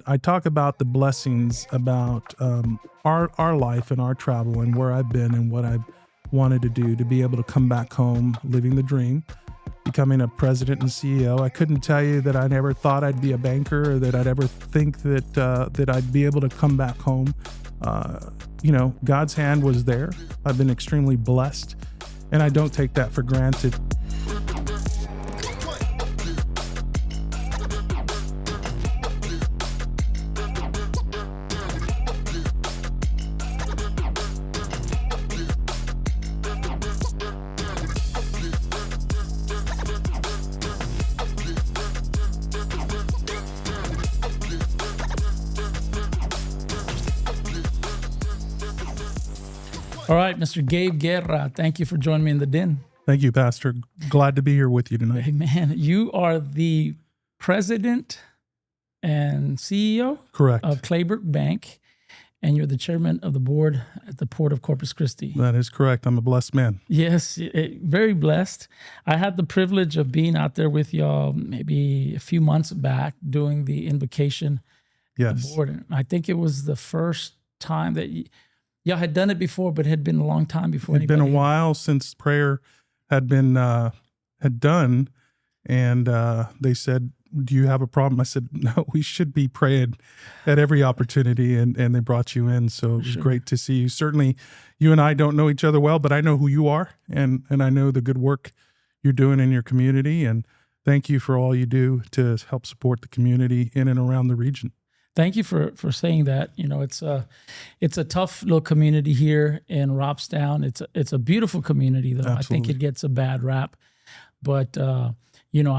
I talk about the blessings about our life and our travel and where I've been and what I've wanted to do to be able to come back home, living the dream, becoming a president and CEO. I couldn't tell you that I never thought I'd be a banker or that I'd ever think that I'd be able to come back home. God's hand was there. I've been extremely blessed, and I don't take that for granted. All right, Mr. Gabe Guerra, thank you for joining me in the den. Thank you, Pastor. Glad to be here with you tonight. Hey, man, you are the president and CEO Correct. of Clayburg Bank, and you're the chairman of the board at the Port of Corpus Christi. That is correct. I'm a blessed man. Yes, very blessed. I had the privilege of being out there with y'all maybe a few months back doing the invocation Yes. board. And I think it was the first time that y'all had done it before, but it had been a long time before. It had been a while since prayer had been had done, and they said, "Do you have a problem?" I said, "No, we should be praying at every opportunity," and they brought you in, so it was great to see you. Certainly, you and I don't know each other well, but I know who you are, and I know the good work you're doing in your community, and thank you for all you do to help support the community in and around the region. Thank you for saying that. You know, it's a tough little community here in Robstown. It's a beautiful community, though. Absolutely. I think it gets a bad rap, but I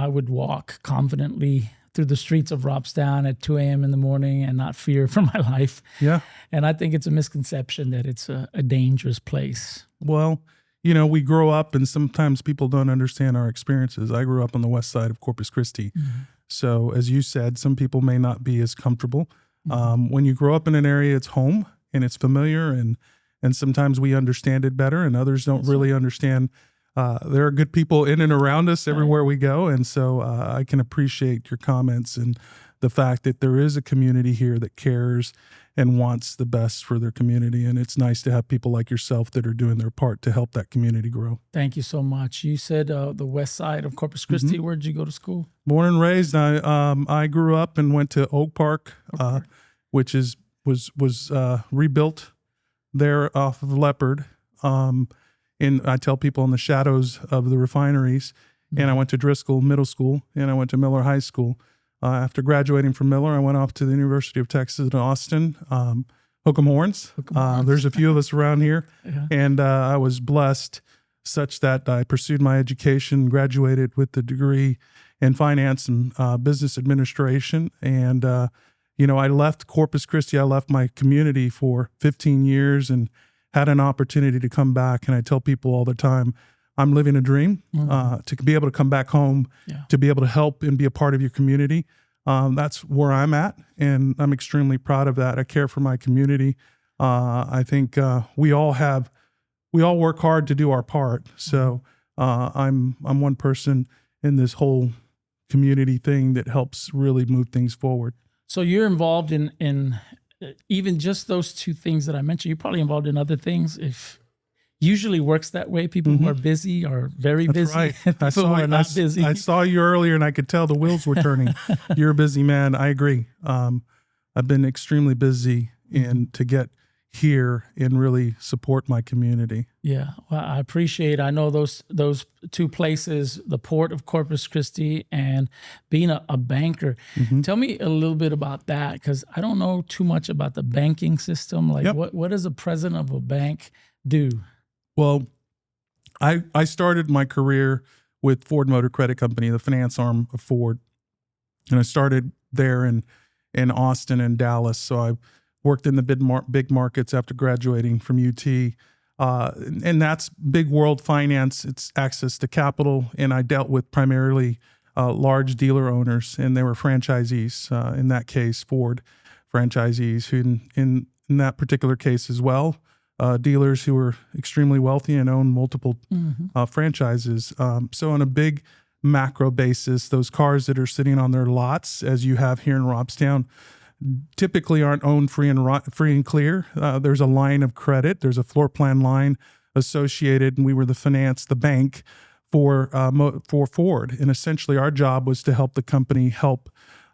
would walk confidently through the streets of Robstown at 2 a.m. in the morning and not fear for my life. Yeah. And I think it's a misconception that it's a dangerous place. Well, we grow up, and sometimes people don't understand our experiences. I grew up on the west side of Corpus Christi. Mm-hmm. So as you said, some people may not be as comfortable. When you grow up in an area, it's home and it's familiar, and sometimes we understand it better, and others don't really understand. There are good people in and around us everywhere we go, and so I can appreciate your comments and the fact that there is a community here that cares and wants the best for their community, and it's nice to have people like yourself that are doing their part to help that community grow. Thank you so much. You said the west side of Corpus Christi. Mm-hmm. Where'd you go to school? Born and raised. I grew up and went to Oak Park, which was rebuilt there off of Leopard. I tell people in the shadows of the refineries. Mm-hmm. And I went to Driscoll Middle School, and I went to Miller High School. After graduating from Miller, I went off to the University of Texas at Austin, Hook'em Horns. There's a few of us around here. Yeah. And I was blessed such that I pursued my education, graduated with a degree in finance and business administration. And, I left Corpus Christi. I left my community for 15 years and had an opportunity to come back. And I tell people all the time, I'm living a dream to be able to come back home, to be able to help and be a part of your community. That's where I'm at, and I'm extremely proud of that. I care for my community. I think we all work hard to do our part. So I'm one person in this whole community thing that helps really move things forward. So you're involved in even just those two things that I mentioned. You're probably involved in other things. If usually works that way. People who are busy are very busy. Right. People who are not busy. I saw you earlier, and I could tell the wheels were turning. You're a busy man. I agree. I've been extremely busy to get here and really support my community. Yeah, well, I appreciate. I know those two places, the Port of Corpus Christi and being a banker. Mm-hmm. Tell me a little bit about that, because I don't know too much about the banking system. Like, what does a president of a bank do? Well, I started my career with Ford Motor Credit Company, the finance arm of Ford. And I started there in Austin and Dallas. So I worked in the big markets after graduating from UT. And that's big world finance. It's access to capital. And I dealt with primarily large dealer owners, and they were franchisees. In that case, Ford franchisees, who in that particular case as well, dealers who were extremely wealthy and own multiple franchises. So on a big macro basis, those cars that are sitting on their lots, as you have here in Robstown, typically aren't owned free and clear. There's a line of credit. There's a floor plan line associated, and we were the bank for Ford. And essentially, our job was to help the company help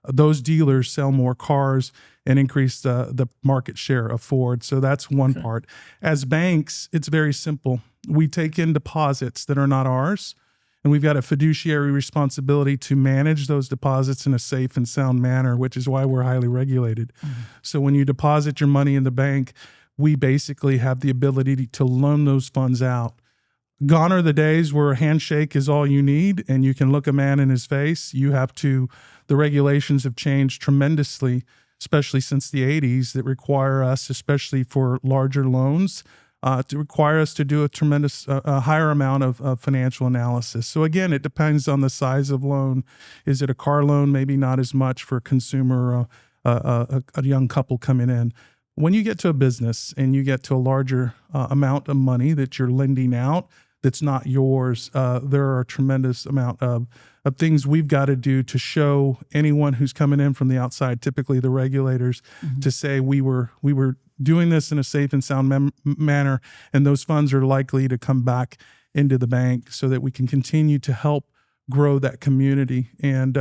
those dealers sell more cars and increase the market share of Ford. So that's one part. As banks, it's very simple. We take in deposits that are not ours, and we've got a fiduciary responsibility to manage those deposits in a safe and sound manner, which is why we're highly regulated. So when you deposit your money in the bank, we basically have the ability to loan those funds out. Gone are the days where a handshake is all you need and you can look a man in his face. The regulations have changed tremendously, especially since the 80s, that require us, especially for larger loans, to require us to do a higher amount of financial analysis. So again, it depends on the size of loan. Is it a car loan? Maybe not as much for a consumer, a young couple coming in. When you get to a business and you get to a larger amount of money that you're lending out that's not yours, there are a tremendous amount of things we've got to do to show anyone who's coming in from the outside, typically the regulators, to say we were doing this in a safe and sound manner, and those funds are likely to come back into the bank so that we can continue to help grow that community. And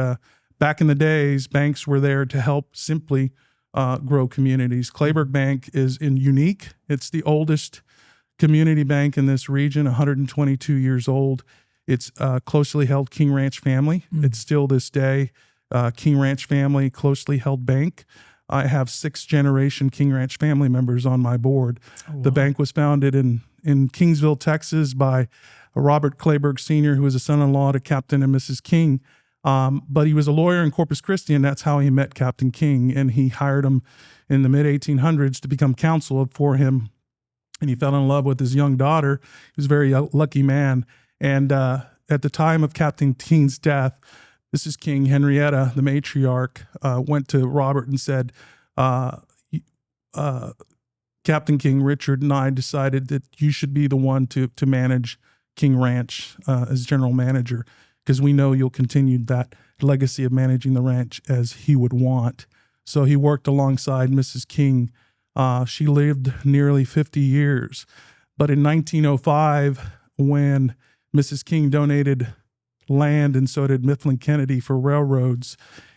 back in the days, banks were there to help simply grow communities. Clayburgh Bank is unique. It's the oldest community bank in this region, 122 years old. It's closely held King Ranch family. It's still this day King Ranch family closely held bank. I have 6th generation King Ranch family members on my board. Oh, wow. The bank was founded in Kingsville, Texas by Robert Clayburgh Sr., who was a son-in-law to Captain and Mrs. King. But he was a lawyer in Corpus Christi, and that's how he met Captain King. And he hired him in the mid-1800s to become counsel for him. And he fell in love with his young daughter. He was a very lucky man. And at the time of Captain King's death, Mrs. King, Henrietta, the matriarch, went to Robert and said, Captain King, Richard, and I decided that you should be the one to manage King Ranch as general manager, because we know you'll continue that legacy of managing the ranch as he would want. So he worked alongside Mrs. King. She lived nearly 50 years. But in 1905, when Mrs. King donated land, and so did Mifflin Kennedy, for railroads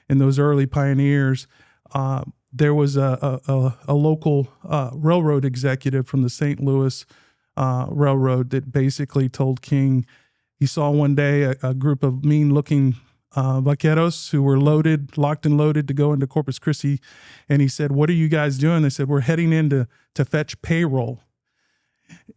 in those early pioneers, there was a local railroad executive from the St. Louis Railroad that basically told King, he saw one day a group of mean-looking vaqueros who were locked and loaded to go into Corpus Christi. And he said, "What are you guys doing?" They said, "We're heading in to fetch payroll."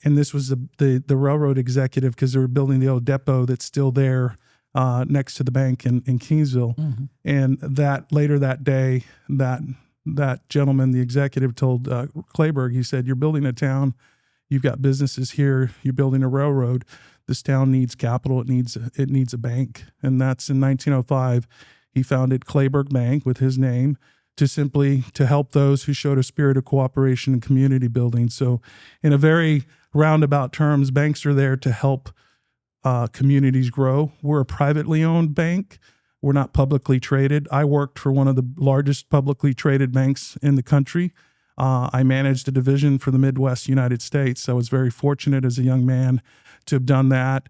And this was the railroad executive, because they were building the old depot that's still there next to the bank in Kingsville. And that later that day, that gentleman, the executive, told Clayburgh, he said, "You're building a town. You've got businesses here. You're building a railroad. This town needs capital. It needs a bank." And that's in 1905. He founded Clayburgh Bank with his name to help those who showed a spirit of cooperation and community building. So in a very roundabout terms, banks are there to help communities grow. We're a privately owned bank. We're not publicly traded. I worked for one of the largest publicly traded banks in the country. I managed a division for the Midwest United States. I was very fortunate as a young man to have done that.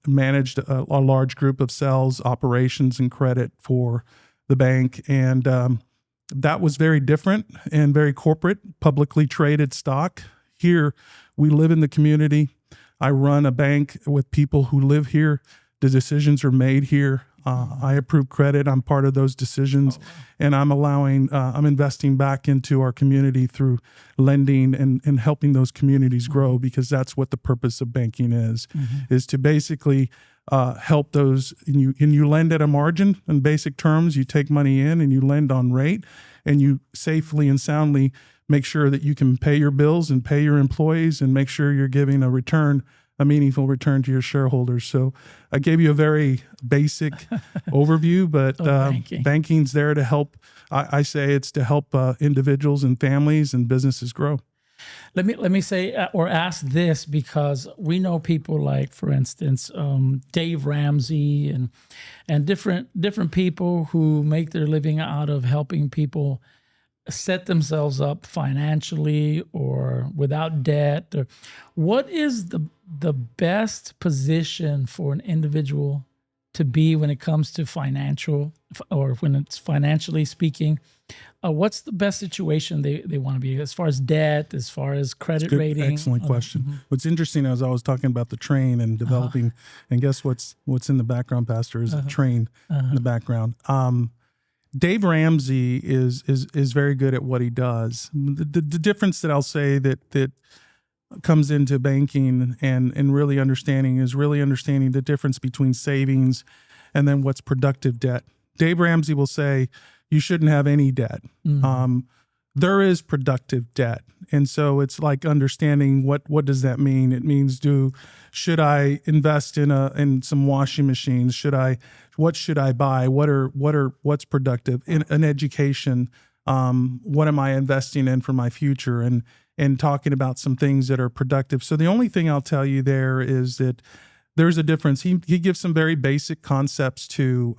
Managed a large group of sales, operations, and credit for the bank. And that was very different and very corporate, publicly traded stock. Here, we live in the community. I run a bank with people who live here. The decisions are made here. I approve credit. I'm part of those decisions. Oh, wow. And I'm investing back into our community through lending and helping those communities grow, because that's what the purpose of banking is to basically help those. And you lend at a margin in basic terms. You take money in and you lend on rate, and you safely and soundly make sure that you can pay your bills and pay your employees and make sure you're giving a meaningful return to your shareholders. So I gave you a very basic overview, but banking's there to help. I say it's to help individuals and families and businesses grow. Let me say or ask this, because we know people like, for instance, Dave Ramsey and different people who make their living out of helping people set themselves up financially or without debt. Or what is the best position for an individual to be when it comes to financial, or when it's financially speaking? What's the best situation they want to be, as far as debt, as far as credit rating? Excellent question. What's interesting is I was talking about the train and developing, and guess what's in the background, Pastor, is a train in the background. Dave Ramsey is very good at what he does. The difference that I'll say that comes into banking and really understanding the difference between savings and then what's productive debt. Dave Ramsey will say you shouldn't have any debt. There is productive debt. And so it's like understanding what does that mean? It means should I invest in some washing machines? What should I buy? What's productive? In an education, what am I investing in for my future? And talking about some things that are productive. So the only thing I'll tell you there is that there's a difference. He gives some very basic concepts to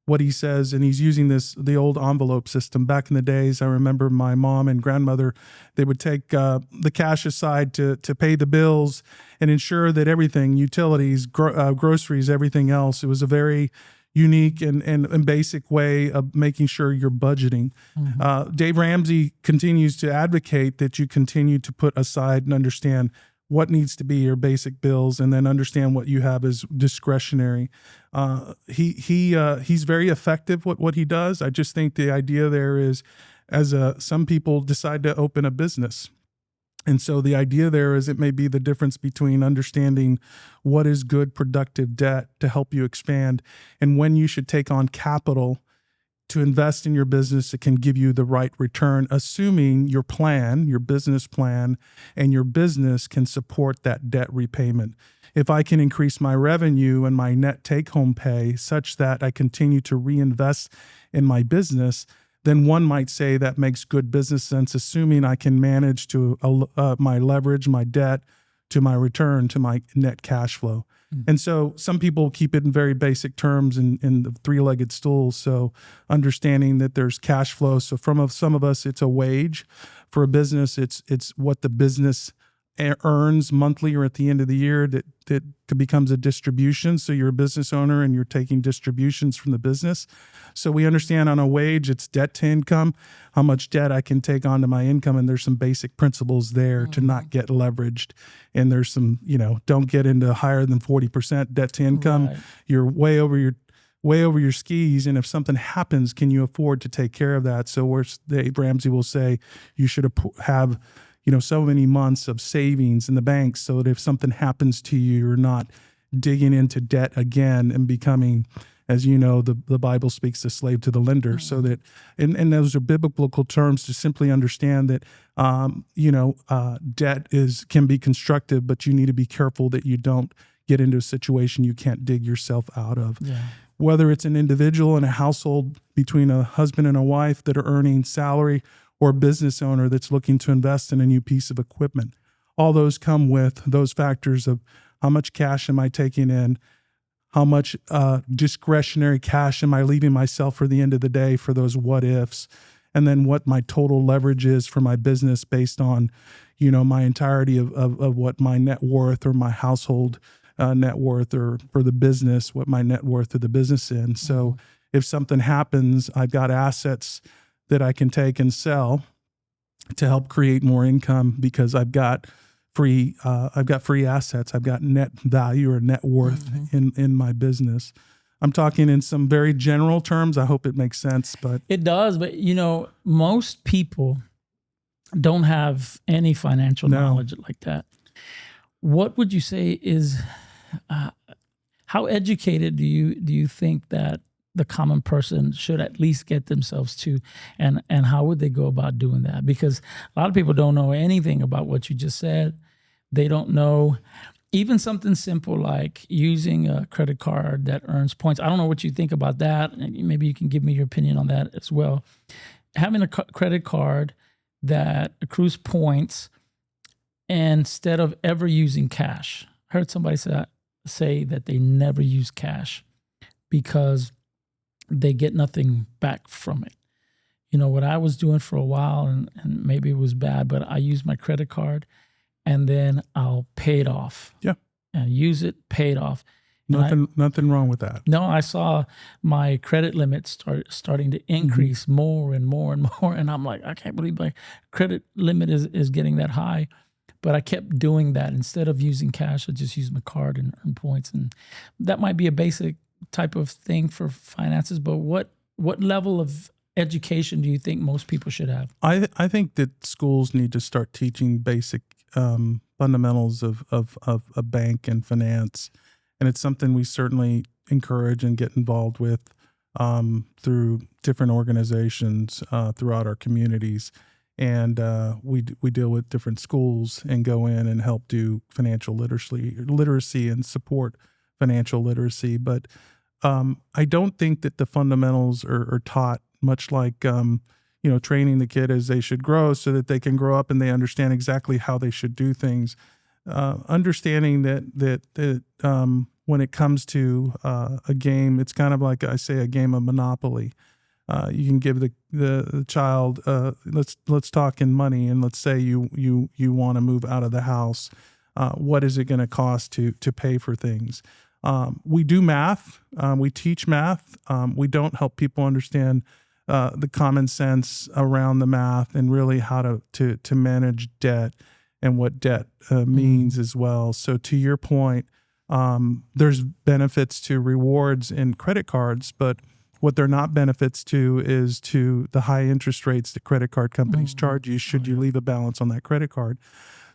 what he says, and he's using the old envelope system. Back in the days, I remember my mom and grandmother, they would take the cash aside to pay the bills and ensure that everything, utilities, groceries, everything else, it was a very unique and basic way of making sure you're budgeting. Dave Ramsey continues to advocate that you continue to put aside and understand what needs to be your basic bills, and then understand what you have as discretionary. He's very effective what he does. I just think the idea there is, some people decide to open a business. And so the idea there is it may be the difference between understanding what is good productive debt to help you expand and when you should take on capital to invest in your business that can give you the right return, assuming your business plan, and your business can support that debt repayment. If I can increase my revenue and my net take-home pay such that I continue to reinvest in my business, then one might say that makes good business sense, assuming I can manage to my leverage, my debt, to my return, to my net cash flow. And so some people keep it in very basic terms in the three-legged stool. So understanding that there's cash flow. So from some of us, it's a wage. For a business, it's what the business earns monthly or at the end of the year that becomes a distribution. So you're a business owner and you're taking distributions from the business. So we understand on a wage, it's debt to income, how much debt I can take onto my income. And there's some basic principles there to not get leveraged. And there's some, don't get into higher than 40% debt to income. Right. You're way over your skis. And if something happens, can you afford to take care of that? So Dave Ramsey will say you should have so many months of savings in the bank so that if something happens to you, you're not digging into debt again and becoming, as you know, the Bible speaks, a slave to the lender. Mm-hmm. So that, and those are biblical terms to simply understand that, debt can be constructive, but you need to be careful that you don't get into a situation you can't dig yourself out of. Yeah. Whether it's an individual in a household between a husband and a wife that are earning salary, or a business owner that's looking to invest in a new piece of equipment. All those come with those factors of how much cash am I taking in, how much discretionary cash am I leaving myself for the end of the day for those what ifs, and then what my total leverage is for my business based on, my entirety of what my net worth or my household net worth, or for the business, what my net worth of the business in. So if something happens, I've got assets that I can take and sell to help create more income because I've got free assets. I've got net value or net worth in my business. I'm talking in some very general terms. I hope it makes sense, but it does. But most people don't have any financial knowledge like that. What would you say is how educated do you think that the common person should at least get themselves to, and how would they go about doing that? Because a lot of people don't know anything about what you just said. They don't know even something simple like using a credit card that earns points. I don't know what you think about that. Maybe you can give me your opinion on that as well. Having a credit card that accrues points instead of ever using cash. I heard somebody say that they never use cash because they get nothing back from it. You know, what I was doing for a while, and maybe it was bad, but I used my credit card and then I'll pay it off. Yeah. And use it, pay it off. Nothing wrong with that. No, I saw my credit limit starting to increase more and more and more. And I'm like, I can't believe my credit limit is getting that high. But I kept doing that. Instead of using cash, I just used my card and earn points. And that might be a basic type of thing for finances. But what level of education do you think most people should have? I think that schools need to start teaching basic fundamentals of a bank and finance. And it's something we certainly encourage and get involved with through different organizations throughout our communities. And we deal with different schools and go in and help do financial literacy and support financial literacy. But I don't think that the fundamentals are taught, much like training the kid as they should grow so that they can grow up and they understand exactly how they should do things. Understanding that when it comes to a game, it's kind of like I say a game of Monopoly. You can give the child let's talk in money, and let's say you want to move out of the house. What is it going to cost to pay for things? We do math. We teach math. We don't help people understand the common sense around the math and really how to manage debt and what debt means as well. So to your point, there's benefits to rewards in credit cards, but what they're not benefits to is to the high interest rates that credit card companies charge you should you leave a balance on that credit card.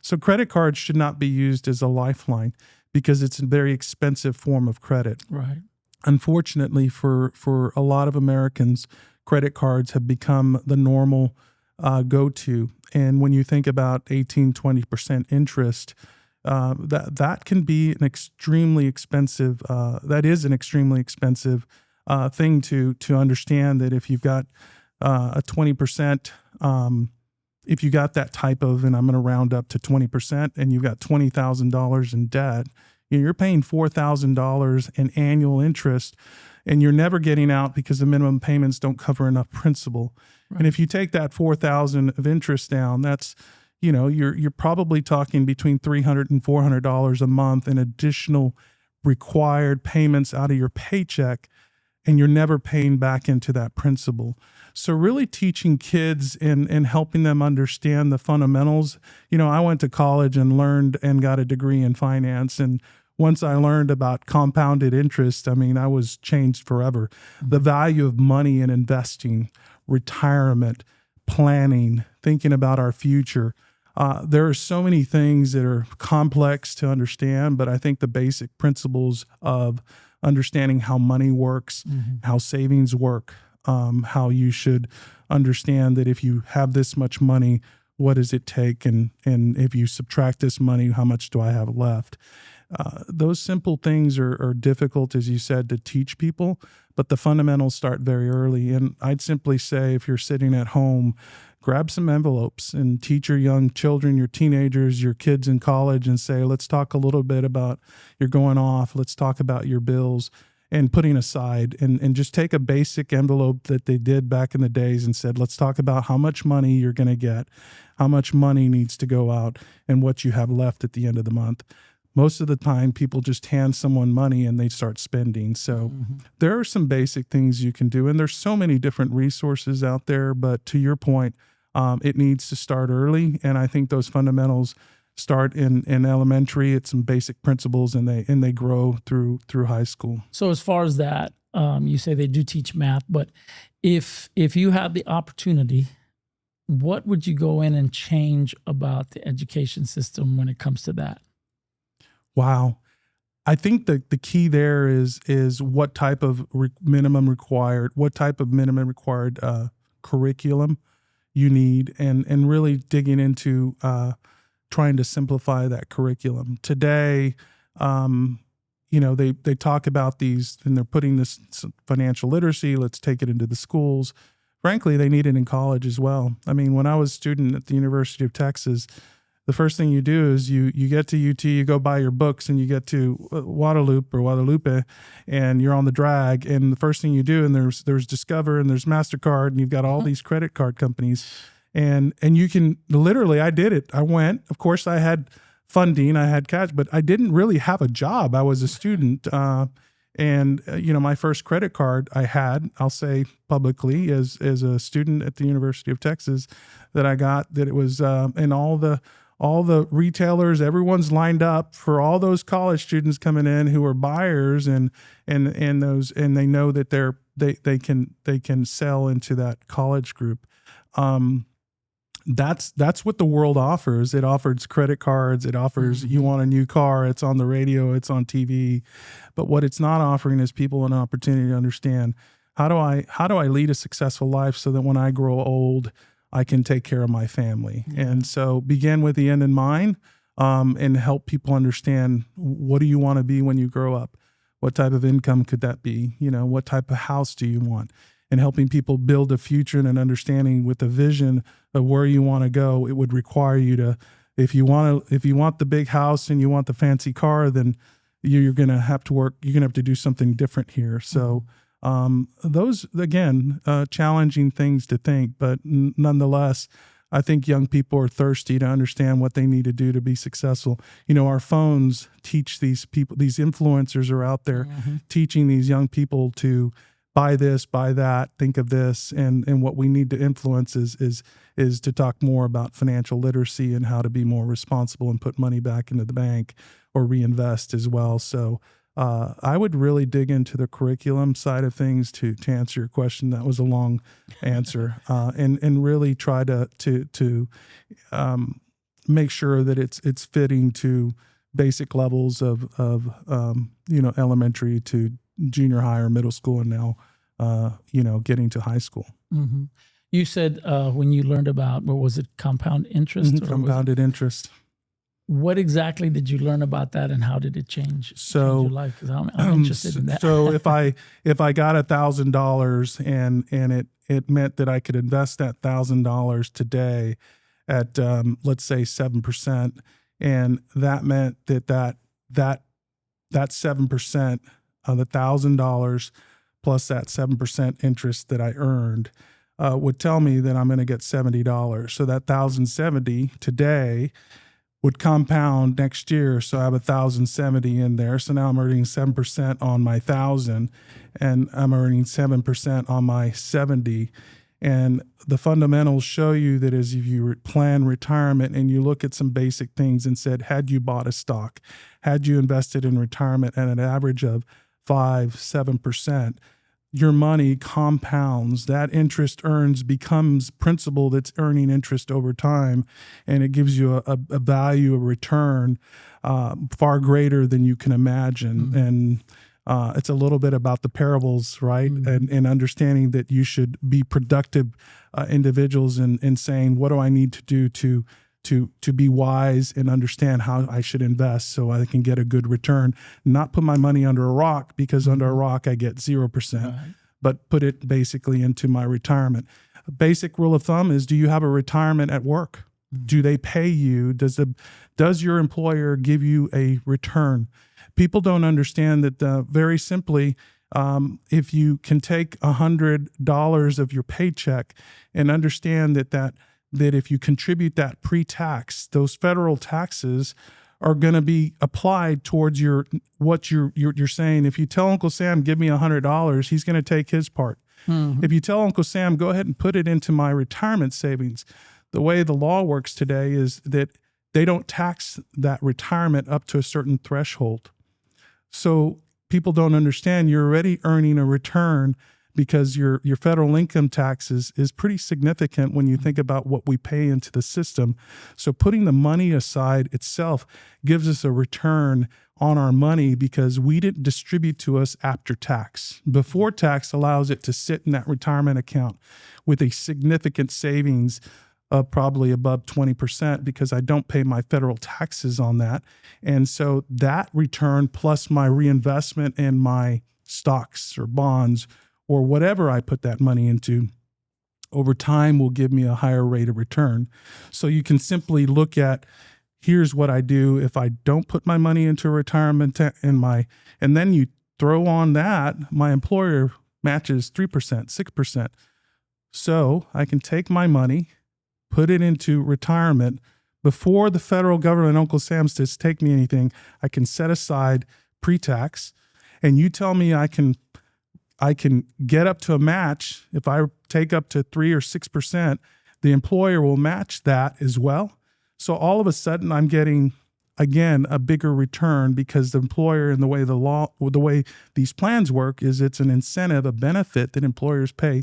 So credit cards should not be used as a lifeline because it's a very expensive form of credit. Right. Unfortunately, for a lot of Americans, credit cards have become the normal go-to. And when you think about 18-20% interest, that can be an extremely expensive. That is an extremely expensive thing to understand. That if you've got a 20%, if you got that type of, and I'm going to round up to 20%, and you've got $20,000 in debt, you're paying $4,000 in annual interest, and you're never getting out because the minimum payments don't cover enough principal. Right. And if you take that $4,000 of interest down, that's, you're probably talking between $300 and $400 a month in additional required payments out of your paycheck, and you're never paying back into that principal. So really teaching kids and helping them understand the fundamentals. I went to college and learned and got a degree in finance. And once I learned about compounded interest, I was changed forever. The value of money and investing, retirement, planning, thinking about our future. There are so many things that are complex to understand, but I think the basic principles of understanding how money works, how savings work, how you should understand that if you have this much money, what does it take? And if you subtract this money, how much do I have left? Those simple things are difficult, as you said, to teach people, but the fundamentals start very early. And I'd simply say, if you're sitting at home, grab some envelopes and teach your young children, your teenagers, your kids in college, and say, let's talk a little bit about you're going off. Let's talk about your bills and putting aside, and just take a basic envelope that they did back in the days and said, let's talk about how much money you're going to get, how much money needs to go out, and what you have left at the end of the month. Most of the time, people just hand someone money and they start spending. So there are some basic things you can do. And there's so many different resources out there. But to your point, it needs to start early. And I think those fundamentals start in elementary. It's some basic principles, and they grow through high school. So as far as that, you say they do teach math. But if you had the opportunity, what would you go in and change about the education system when it comes to that? Wow. I think the key there is what type of minimum required curriculum you need, and really digging into trying to simplify that curriculum. Today, they talk about these, and they're putting this financial literacy, let's take it into the schools. Frankly, they need it in college as well. When I was a student at the University of Texas, the first thing you do is you get to UT, you go buy your books, and you get to Guadalupe, and you're on the drag. And the first thing you do, and there's Discover and there's MasterCard, and you've got all these credit card companies, and you can literally, I did it. I went. Of course, I had funding, I had cash, but I didn't really have a job. I was a student. My first credit card I had, I'll say publicly, as a student at the University of Texas, that I got, that it was, and all the retailers, everyone's lined up for all those college students coming in who are buyers, and they know that they can sell into that college group. That's what the world offers. It offers credit cards. It offers, you want a new car, it's on the radio, it's on TV. But what it's not offering is people an opportunity to understand, how do I lead a successful life so that when I grow old, I can take care of my family. And so begin with the end in mind, and help people understand, what do you want to be when you grow up? What type of income could that be? What type of house do you want? And helping people build a future and an understanding with a vision of where you want to go. It would require you to, if you want the big house and you want the fancy car, then you're going to have to work. You're going to have to do something different here. So those, again, challenging things to think, but nonetheless, I think young people are thirsty to understand what they need to do to be successful. Our phones teach these people, these influencers are out there teaching these young people to buy this, buy that, think of this. And what we need to influence is to talk more about financial literacy and how to be more responsible and put money back into the bank or reinvest as well. So I would really dig into the curriculum side of things to answer your question. That was a long answer, and really try to make sure that it's fitting to basic levels of elementary to junior high or middle school, and now getting to high school. Mm-hmm. You said when you learned about, what was it, compound interest? Mm-hmm. Compounded interest. What exactly did you learn about that, and how did it change your life? 'Cause I'm interested in that. So if I got $1,000 and it meant that I could invest that $1,000 today at let's say 7%, and that meant that 7% of the $1,000 plus that 7% interest that I earned would tell me that I'm going to get $70. So that $1,070 today would compound next year. So I have $1,070 in there. So now I'm earning 7% on my 1,000, and I'm earning 7% on my 70. And the fundamentals show you that as you plan retirement and you look at some basic things and said, had you bought a stock, had you invested in retirement at an average of 5-7%, your money compounds. That interest becomes principal that's earning interest over time, and it gives you a value, a return far greater than you can imagine. And it's a little bit about the parables, right? And understanding that you should be productive individuals in saying, what do I need to do to be wise and understand how I should invest so I can get a good return, not put my money under a rock, because under a rock I get 0%, but put it basically into my retirement. A basic rule of thumb is, do you have a retirement at work? Do they pay you? Does your employer give you a return? People don't understand that very simply, if you can take $100 of your paycheck and understand that if you contribute that pre-tax, those federal taxes are going to be applied towards what you're saying. If you tell Uncle Sam, give me $100, he's going to take his part. If you tell Uncle Sam, go ahead and put it into my retirement savings, the way the law works today is that they don't tax that retirement up to a certain threshold. So people don't understand you're already earning a return, because your federal income taxes is pretty significant when you think about what we pay into the system. So putting the money aside itself gives us a return on our money, because we didn't distribute to us after tax. Before tax allows it to sit in that retirement account with a significant savings of probably above 20%, because I don't pay my federal taxes on that. And so that return plus my reinvestment in my stocks or bonds or whatever I put that money into, over time will give me a higher rate of return. So you can simply look at here's what I do if I don't put my money into retirement and then you throw on that, my employer matches 3%, 6%. So I can take my money, put it into retirement before the federal government, Uncle Sam, says take me anything. I can set aside pre-tax, and you tell me I can get up to a match. If I take up to 3 or 6%, the employer will match that as well. So all of a sudden I'm getting, again, a bigger return, because the employer, and the way these plans work is it's an incentive, a benefit that employers pay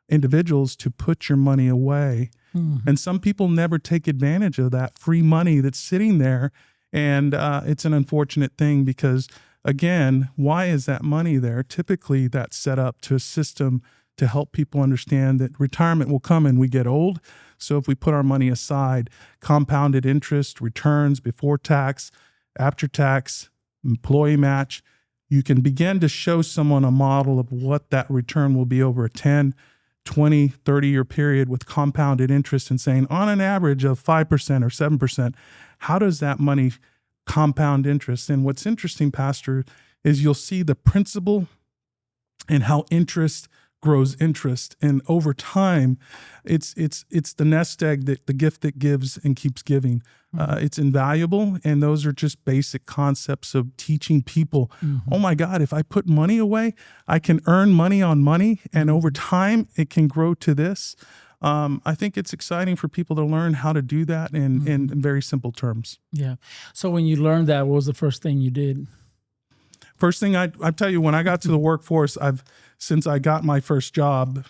individuals to put your money away. Mm-hmm. And some people never take advantage of that free money that's sitting there. And it's an unfortunate thing, because again, why is that money there? Typically that's set up to a system to help people understand that retirement will come and we get old. So if we put our money aside, compounded interest, returns before tax, after tax, employee match, you can begin to show someone a model of what that return will be over a 10, 20, 30-year period with compounded interest, and saying on an average of 5% or 7%, how does that money compound interest? And what's interesting, Pastor, is you'll see the principle and how interest grows interest. And over time, it's the nest egg, that the gift that gives and keeps giving. It's invaluable. And those are just basic concepts of teaching people, oh my God, if I put money away, I can earn money on money. And over time, it can grow to this. I think it's exciting for people to learn how to do that in very simple terms. Yeah. So when you learned that, what was the first thing you did? First thing I tell you, when I got to the workforce, since I got my first job,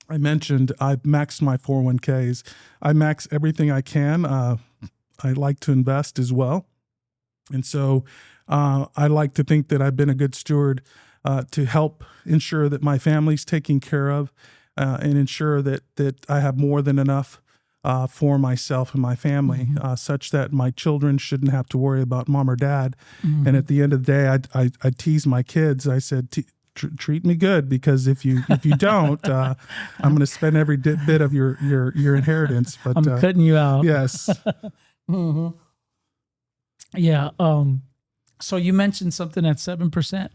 I mentioned I've maxed my 401ks. I max everything I can. I like to invest as well. And so I like to think that I've been a good steward to help ensure that my family's taken care of and ensure that I have more than enough for myself and my family, such that my children shouldn't have to worry about mom or dad. And at the end of the day, I tease my kids. I said, treat me good, because if you don't, I'm going to spend every bit of your inheritance. But I'm cutting you out. Yes. Yeah. So you mentioned something at 7%.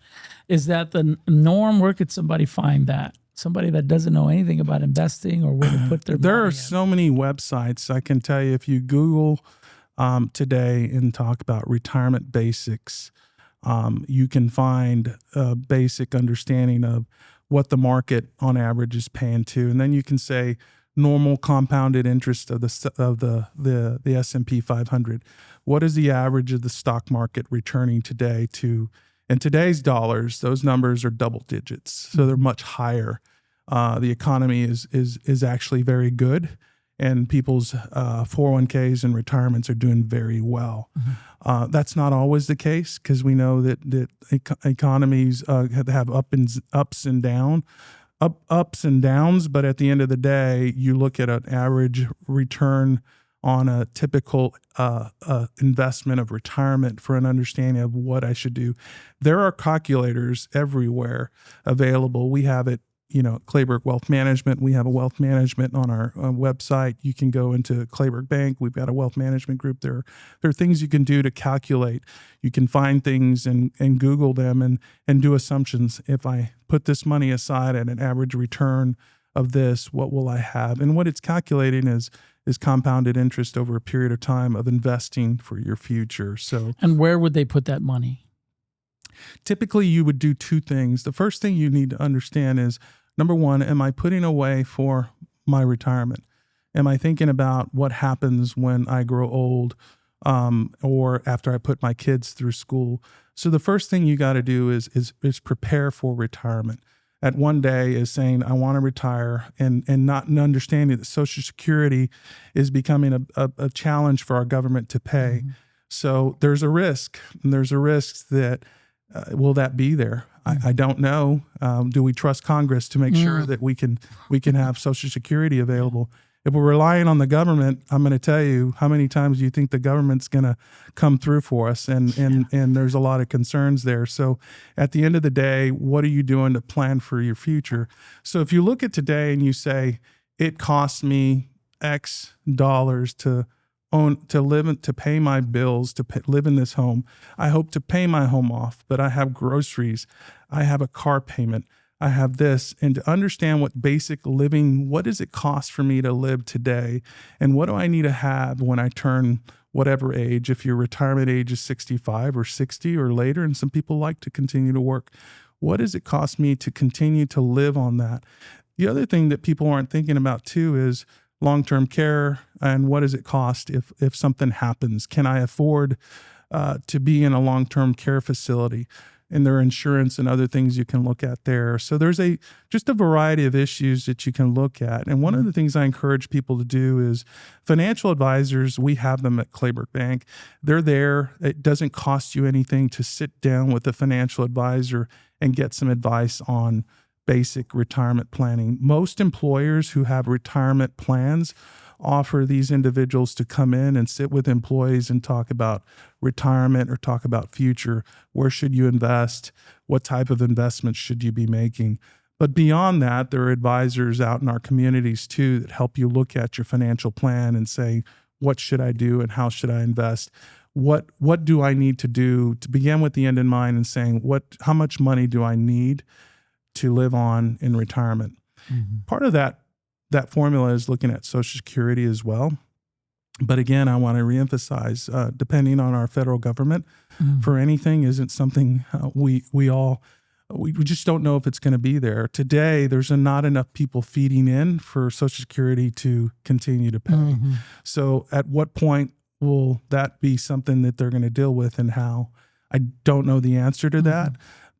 Is that the norm? Where could somebody find that? Somebody that doesn't know anything about investing or where to put their money. There are so many websites. I can tell you, if you Google today and talk about retirement basics, you can find a basic understanding of what the market on average is paying to, and then you can say normal compounded interest of the S&P 500. What is the average of the stock market returning today to? In today's dollars, those numbers are double digits, so they're much higher. The economy is actually very good, and people's 401ks and retirements are doing very well. That's not always the case, because we know that economies have ups and downs. But at the end of the day, you look at an average return on a typical investment of retirement for an understanding of what I should do. There are calculators everywhere available. We have it, Clayburgh Wealth Management. We have a wealth management on our website. You can go into Clayburgh Bank. We've got a wealth management group. There are things you can do to calculate. You can find things and Google them and do assumptions. If I put this money aside at an average return of this, what will I have? And what it's calculating is compounded interest over a period of time of investing for your future. So, and where would they put that money? Typically, you would do two things. The first thing you need to understand is, number one, am I putting away for my retirement? Am I thinking about what happens when I grow old or after I put my kids through school? So the first thing you got to do is prepare for retirement. At one day is saying, I want to retire, and not understanding that Social Security is becoming a challenge for our government to pay. So there's a risk, and there's a risk that will that be there? I don't know. Do we trust Congress to make sure that we can have Social Security available? If we're relying on the government, I'm going to tell you, how many times do you think the government's going to come through for us? And there's a lot of concerns there. So at the end of the day, what are you doing to plan for your future? So if you look at today and you say, it costs me X dollars to to pay my bills, live in this home. I hope to pay my home off, but I have groceries. I have a car payment. I have this. And to understand what basic living, what does it cost for me to live today? And what do I need to have when I turn whatever age, if your retirement age is 65 or 60 or later, and some people like to continue to work, what does it cost me to continue to live on that? The other thing that people aren't thinking about too is long-term care, and what does it cost if something happens? Can I afford to be in a long-term care facility? And there are insurance and other things you can look at there. So there's just a variety of issues that you can look at. And one of the things I encourage people to do is financial advisors, we have them at Clayburgh Bank. They're there. It doesn't cost you anything to sit down with a financial advisor and get some advice on basic retirement planning. Most employers who have retirement plans offer these individuals to come in and sit with employees and talk about retirement or talk about future. Where should you invest? What type of investments should you be making? But beyond that, there are advisors out in our communities too that help you look at your financial plan and say, what should I do and how should I invest? What do I need to do to begin with the end in mind and saying, how much money do I need to live on in retirement? Mm-hmm. Part of that formula is looking at Social Security as well. But again, I want to reemphasize, depending on our federal government, for anything isn't something we just don't know if it's going to be there. Today, there's not enough people feeding in for Social Security to continue to pay. Mm-hmm. So at what point will that be something that they're going to deal with and how? I don't know the answer to that.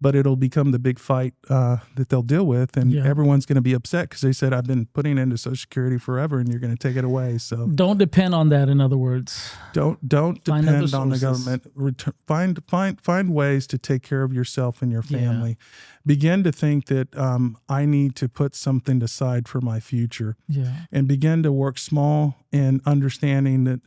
But it'll become the big fight that they'll deal with, and everyone's going to be upset because they said, I've been putting into Social Security forever, and you're going to take it away. So don't depend on that. In other words, don't depend on the government. Find ways to take care of yourself and your family. Yeah. Begin to think that I need to put something aside for my future, and begin to work small and understanding that.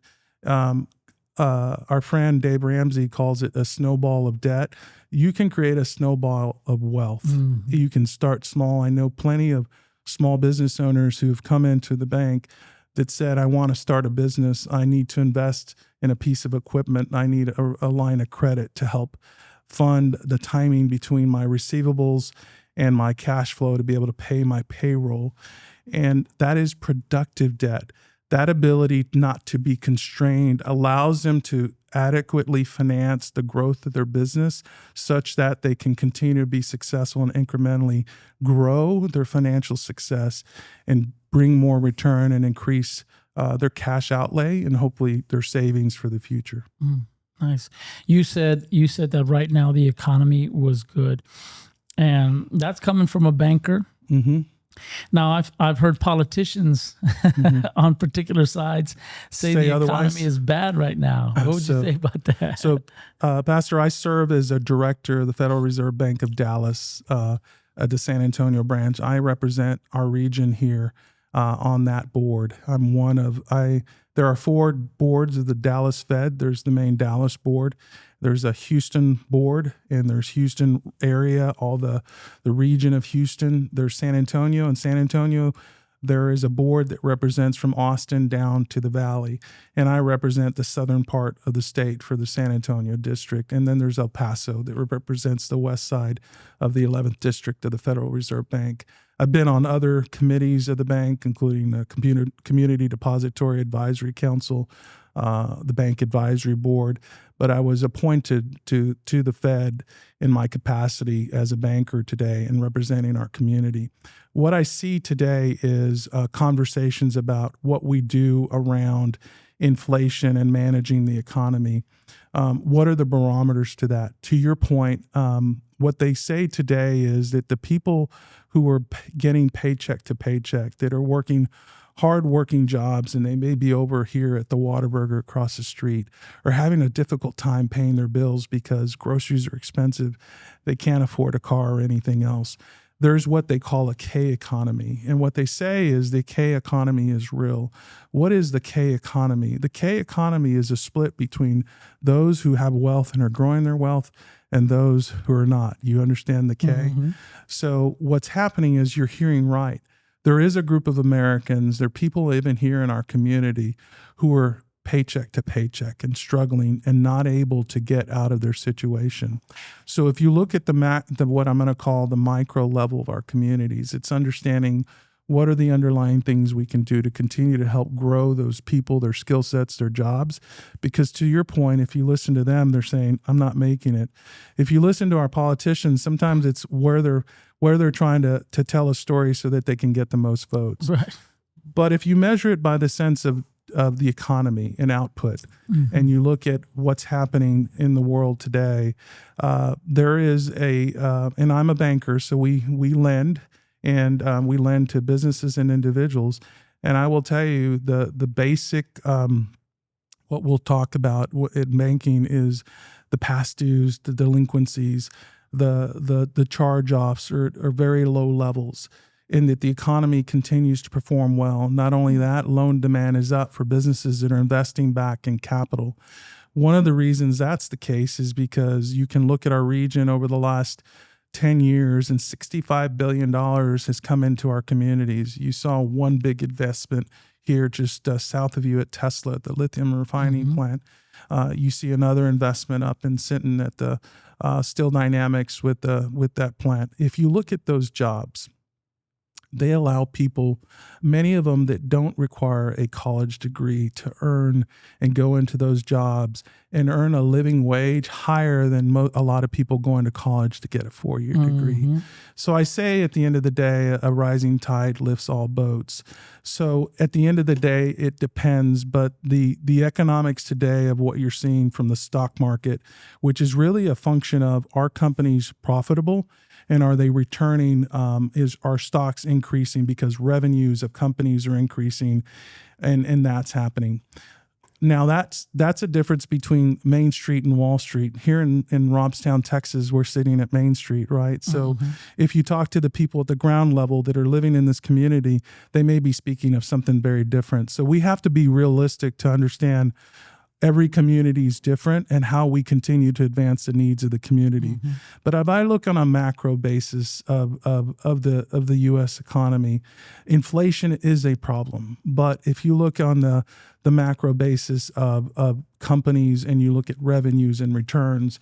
Our friend Dave Ramsey calls it a snowball of debt. You can create a snowball of wealth. Mm-hmm. You can start small. I know plenty of small business owners who've come into the bank that said, I want to start a business. I need to invest in a piece of equipment. I need a line of credit to help fund the timing between my receivables and my cash flow to be able to pay my payroll. And that is productive debt. That ability not to be constrained allows them to adequately finance the growth of their business such that they can continue to be successful and incrementally grow their financial success and bring more return and increase their cash outlay and hopefully their savings for the future. Nice. You said that right now the economy was good, and that's coming from a banker. Mm-hmm. Now, I've heard politicians on particular sides say the otherwise. Economy is bad right now. What would you say about that? So, Pastor, I serve as a director of the Federal Reserve Bank of Dallas at the San Antonio branch. I represent our region here on that board. I'm one of there are 4 boards of the Dallas Fed. There's the main Dallas board. There's a Houston board, and there's Houston area, all the region of Houston. There's San Antonio. In San Antonio, there is a board that represents from Austin down to the valley, and I represent the southern part of the state for the San Antonio district. And then there's El Paso that represents the west side of the 11th district of the Federal Reserve Bank. I've been on other committees of the bank, including the Community Depository Advisory Council, the Bank Advisory Board, but I was appointed to the Fed in my capacity as a banker today and representing our community. What I see today is conversations about what we do around inflation and managing the economy. What are the barometers to that? To your point, what they say today is that the people who are getting paycheck to paycheck, that are working hard-working jobs, and they may be over here at the Whataburger across the street, are having a difficult time paying their bills because groceries are expensive. They can't afford a car or anything else. There's what they call a K economy. And what they say is the K economy is real. What is the K economy? The K economy is a split between those who have wealth and are growing their wealth and those who are not. You understand the K? Mm-hmm. So what's happening is you're hearing right. There is a group of Americans, there are people even here in our community who are paycheck to paycheck and struggling and not able to get out of their situation. So if you look at the what I'm going to call the micro level of our communities, it's understanding what are the underlying things we can do to continue to help grow those people, their skill sets, their jobs. Because to your point, if you listen to them, they're saying, I'm not making it. If you listen to our politicians, sometimes it's where they're trying to tell a story so that they can get the most votes. Right. But if you measure it by the sense of the economy and output, and you look at what's happening in the world today, there is and I'm a banker, so we lend, and we lend to businesses and individuals. And I will tell you the basic, what we'll talk about in banking is the past dues, the delinquencies, the charge-offs are very low levels, and that the economy continues to perform well. Not only that, loan demand is up for businesses that are investing back in capital. One of the reasons that's the case is because you can look at our region over the last 10 years and $65 billion has come into our communities. You saw one big investment here just south of you at Tesla, the lithium refining plant. You see another investment up in Sinton at the Steel Dynamics with that plant. If you look at those jobs, they allow people, many of them that don't require a college degree, to earn and go into those jobs and earn a living wage higher than a lot of people going to college to get a 4-year degree. So I say at the end of the day, a rising tide lifts all boats. So at the end of the day, it depends. But the economics today of what you're seeing from the stock market, which is really a function of, are companies profitable? And are they returning? Is our stocks increasing because revenues of companies are increasing, and that's happening. Now that's a difference between Main Street and Wall Street. Here in Robstown, Texas, we're sitting at Main Street, right? So if you talk to the people at the ground level that are living in this community, they may be speaking of something very different. So we have to be realistic to understand every community is different and how we continue to advance the needs of the community. But if I look on a macro basis of the U.S. economy, inflation is a problem. But if you look on the macro basis of companies and you look at revenues and returns,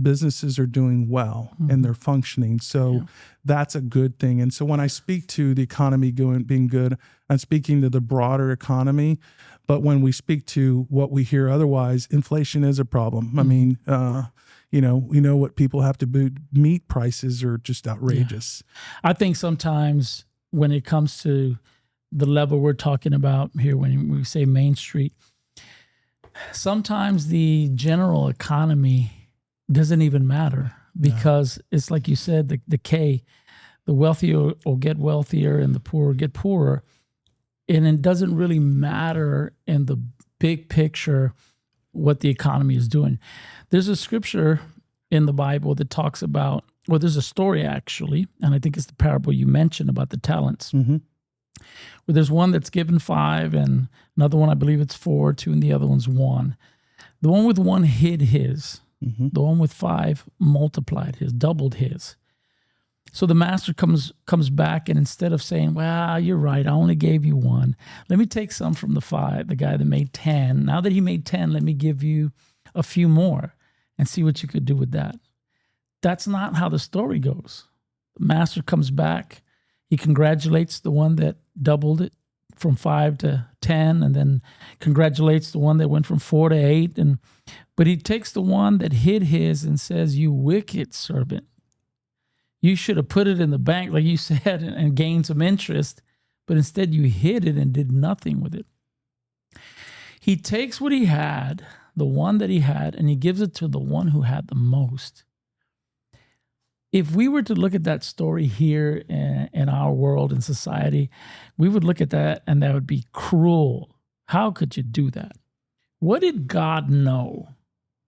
businesses are doing well and they're functioning. So that's a good thing. And so when I speak to the economy being good, I'm speaking to the broader economy. But when we speak to what we hear otherwise, inflation is a problem. I mean, we know what people have to do. Meat prices are just outrageous. I think sometimes when it comes to the level we're talking about here, when we say Main Street, sometimes the general economy doesn't even matter, because it's like you said, the decay, the wealthier will get wealthier and the poorer get poorer. And it doesn't really matter in the big picture what the economy is doing. There's a scripture in the Bible that talks about, well, there's a story actually, and I think it's the parable you mentioned about the talents. Where there's one that's given 5 and another one, I believe it's 4, 2, and the other one's 1. The one with 1 hid his. The one with 5 multiplied his, doubled his. So the master comes back, and instead of saying, well, you're right, I only gave you 1. Let me take some from the 5, the guy that made 10. Now that he made 10, let me give you a few more and see what you could do with that. That's not how the story goes. The master comes back. He congratulates the one that doubled it from 5 to 10, and then congratulates the one that went from 4 to 8. But he takes the one that hid his and says, you wicked servant. You should have put it in the bank, like you said, and gained some interest, but instead you hid it and did nothing with it. He takes what he had, the one that he had, and he gives it to the one who had the most. If we were to look at that story here in our world and society, we would look at that and that would be cruel. How could you do that? What did God know?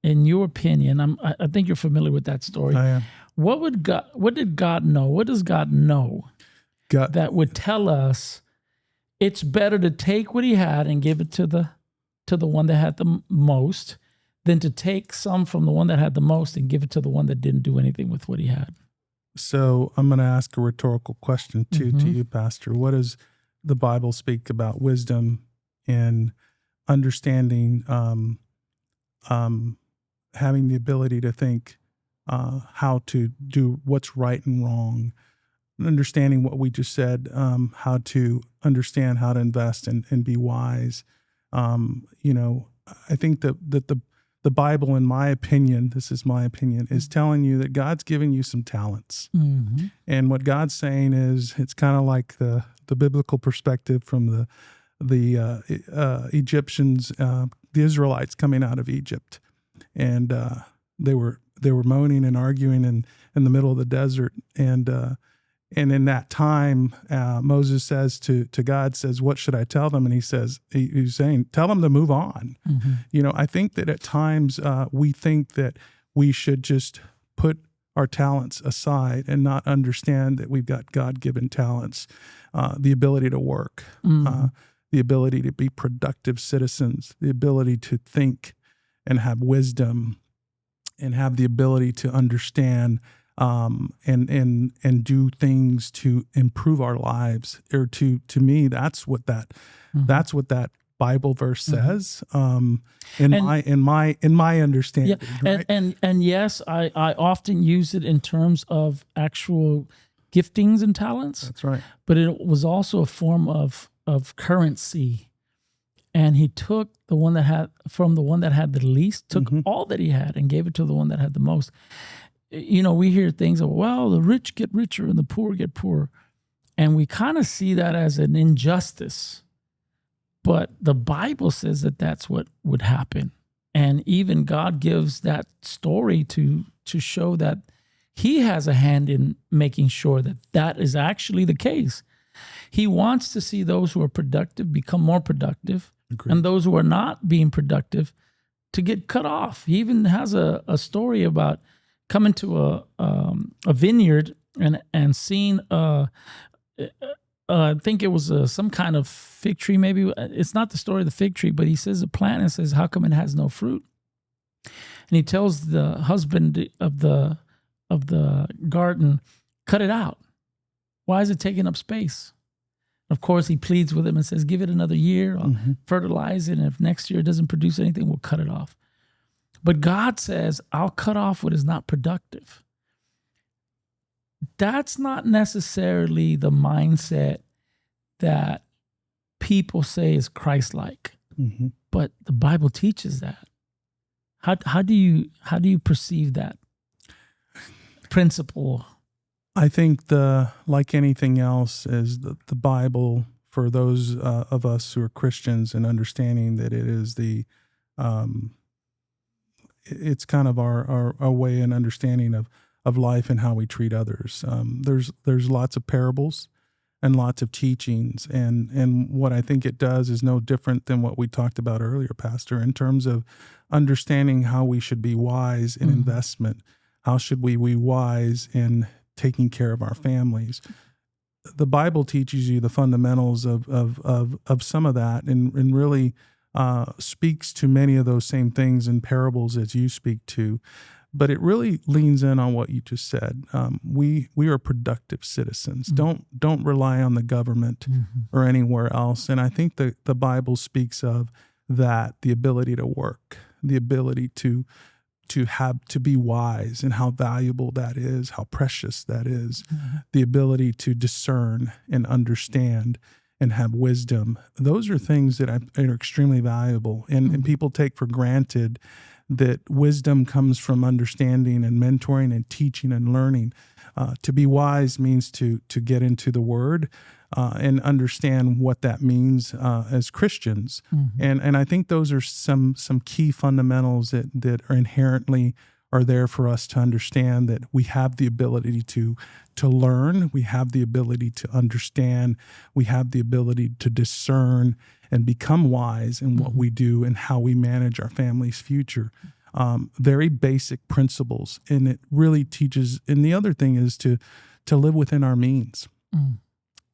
In your opinion, I think you're familiar with that story. I am. What did God know? What does God know that would tell us it's better to take what he had and give it to the one that had the most than to take some from the one that had the most and give it to the one that didn't do anything with what he had? So I'm going to ask a rhetorical question to you, Pastor. What does the Bible speak about wisdom in understanding, having the ability to think how to do what's right and wrong, understanding what we just said, how to understand how to invest and be wise. I think that the Bible, in my opinion, this is my opinion, is telling you that God's giving you some talents. Mm-hmm. And what God's saying is, it's kind of like the biblical perspective from the Egyptians, the Israelites coming out of Egypt, and they were moaning and arguing in the middle of the desert, and in that time, Moses says to God, says, "What should I tell them?" And he's saying, "Tell them to move on." Mm-hmm. I think that at times we think that we should just put our talents aside and not understand that we've got God-given talents, the ability to work, the ability to be productive citizens, the ability to think and have wisdom, and have the ability to understand and do things to improve our lives. Or to me, that's what that Bible verse says. In my understanding, yeah, right? and yes, I often use it in terms of actual giftings and talents. That's right. But it was also a form of currency. And he took the one that had the least, took all that he had and gave it to the one that had the most. We hear things of, well, the rich get richer and the poor get poorer. And we kind of see that as an injustice. But the Bible says that that's what would happen. And even God gives that story to show that he has a hand in making sure that that is actually the case. He wants to see those who are productive become more productive. Agreed. And those who are not being productive to get cut off. He even has a story about coming to a vineyard and seeing I think it was some kind of fig tree. Maybe it's not the story of the fig tree, but he says the plant and says, "How come it has no fruit?" And he tells the husband of the garden, "Cut it out. Why is it taking up space?" Of course, he pleads with him and says, "Give it another year. I'll fertilize it. And if next year it doesn't produce anything, we'll cut it off." But God says, "I'll cut off what is not productive." That's not necessarily the mindset that people say is Christ-like. But the Bible teaches that. How do you perceive that principle? I think like anything else, is the Bible, for those of us who are Christians, and understanding that it is it's kind of our way and understanding of life and how we treat others. There's lots of parables and lots of teachings, and what I think it does is no different than what we talked about earlier, Pastor, in terms of understanding how we should be wise in investment. How should we be wise in taking care of our families? The Bible teaches you the fundamentals of some of that, and really speaks to many of those same things in parables as you speak to. But it really leans in on what you just said. We are productive citizens. Don't rely on the government or anywhere else. And I think the Bible speaks of that, the ability to work, the ability to be wise, and how valuable that is, how precious that is, the ability to discern and understand and have wisdom. Those are things that are extremely valuable, and people take for granted that wisdom comes from understanding and mentoring and teaching and learning. To be wise means to get into the Word and understand what that means as Christians. And I think those are some key fundamentals that are inherently are there for us to understand, that we have the ability to learn, we have the ability to understand, we have the ability to discern and become wise in what we do and how we manage our family's future. Very basic principles, and it really teaches. And the other thing is to live within our means.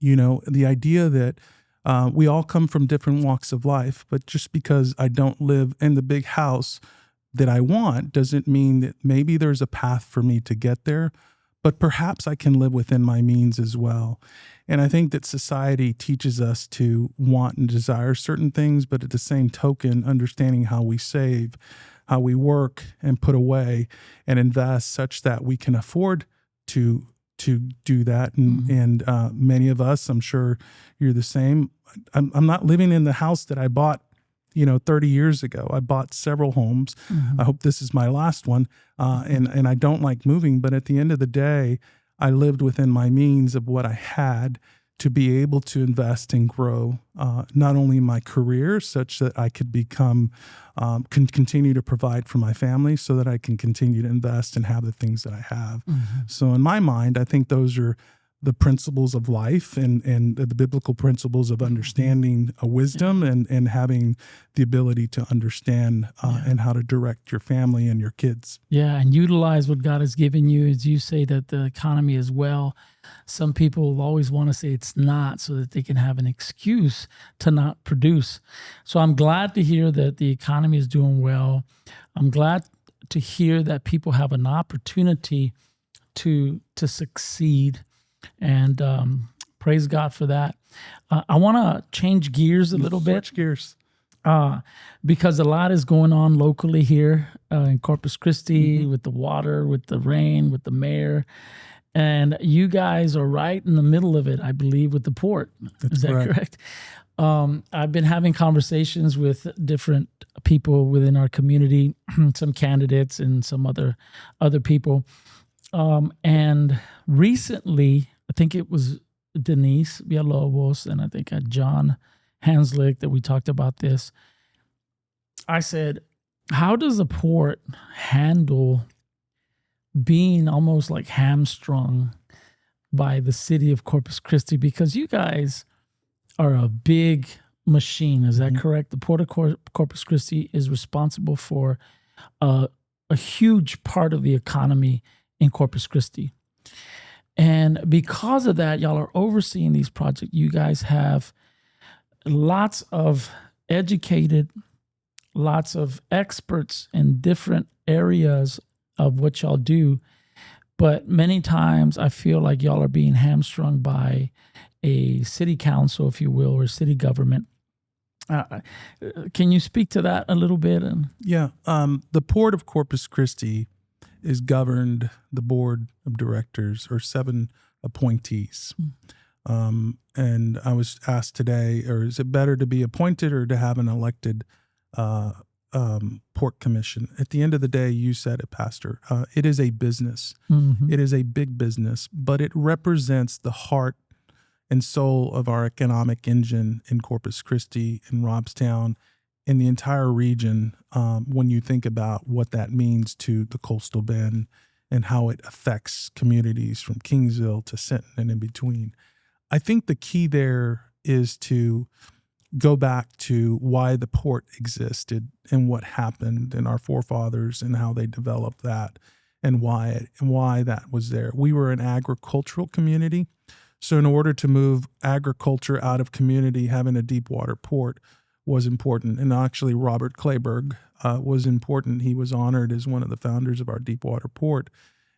The idea that we all come from different walks of life, but just because I don't live in the big house that I want doesn't mean that maybe there's a path for me to get there, but perhaps I can live within my means as well. And I think that society teaches us to want and desire certain things, but at the same token, understanding how we save, how we work and put away and invest such that we can afford to do that. And many of us, I'm sure you're the same. I'm not living in the house that I bought 30 years ago. I bought several homes. I hope this is my last one. And I don't like moving, but at the end of the day, I lived within my means of what I had to be able to invest and grow, not only my career, such that I could become, can continue to provide for my family so that I can continue to invest and have the things that I have. So in my mind, I think those are the principles of life and the biblical principles of understanding wisdom and having the ability to understand and how to direct your family and your kids. Yeah, and utilize what God has given you. As you say that the economy is well, some people always want to say it's not so that they can have an excuse to not produce. So I'm glad to hear that the economy is doing well. I'm glad to hear that people have an opportunity to succeed. And praise God for that. I want to change gears a little bit. Switch gears. Because a lot is going on locally here in Corpus Christi with the water, with the rain, with the mayor. And you guys are right in the middle of it, I believe, with the port. Is that correct? I've been having conversations with different people within our community, some candidates and some other people. And recently, I think it was Denise Villalobos and I think John Hanslick that we talked about this. I said, how does the port handle being almost like hamstrung by the city of Corpus Christi? Because you guys are a big machine. Is that correct? The Port of Corpus Christi is responsible for a huge part of the economy in Corpus Christi. And because of that, y'all are overseeing these projects. You guys have lots of educated, lots of experts in different areas of what y'all do. But many times I feel like y'all are being hamstrung by a city council, if you will, or city government. Can you speak to that a little bit? Yeah. The Port of Corpus Christi is governed, the board of directors or 7 appointees. And I was asked today, or is it better to be appointed or to have an elected port commission? At the end of the day, you said it, Pastor, it is a business. It is a big business, but it represents the heart and soul of our economic engine in Corpus Christi, in Robstown, in the entire region, when you think about what that means to the coastal bend and how it affects communities from Kingsville to Sinton and in between. I think the key there is to go back to why the port existed and what happened and our forefathers and how they developed that and why that was there. We were an agricultural community. So in order to move agriculture out of community, having a deep water port was important. And actually, Robert Clayburgh was important. He was honored as one of the founders of our Deepwater Port.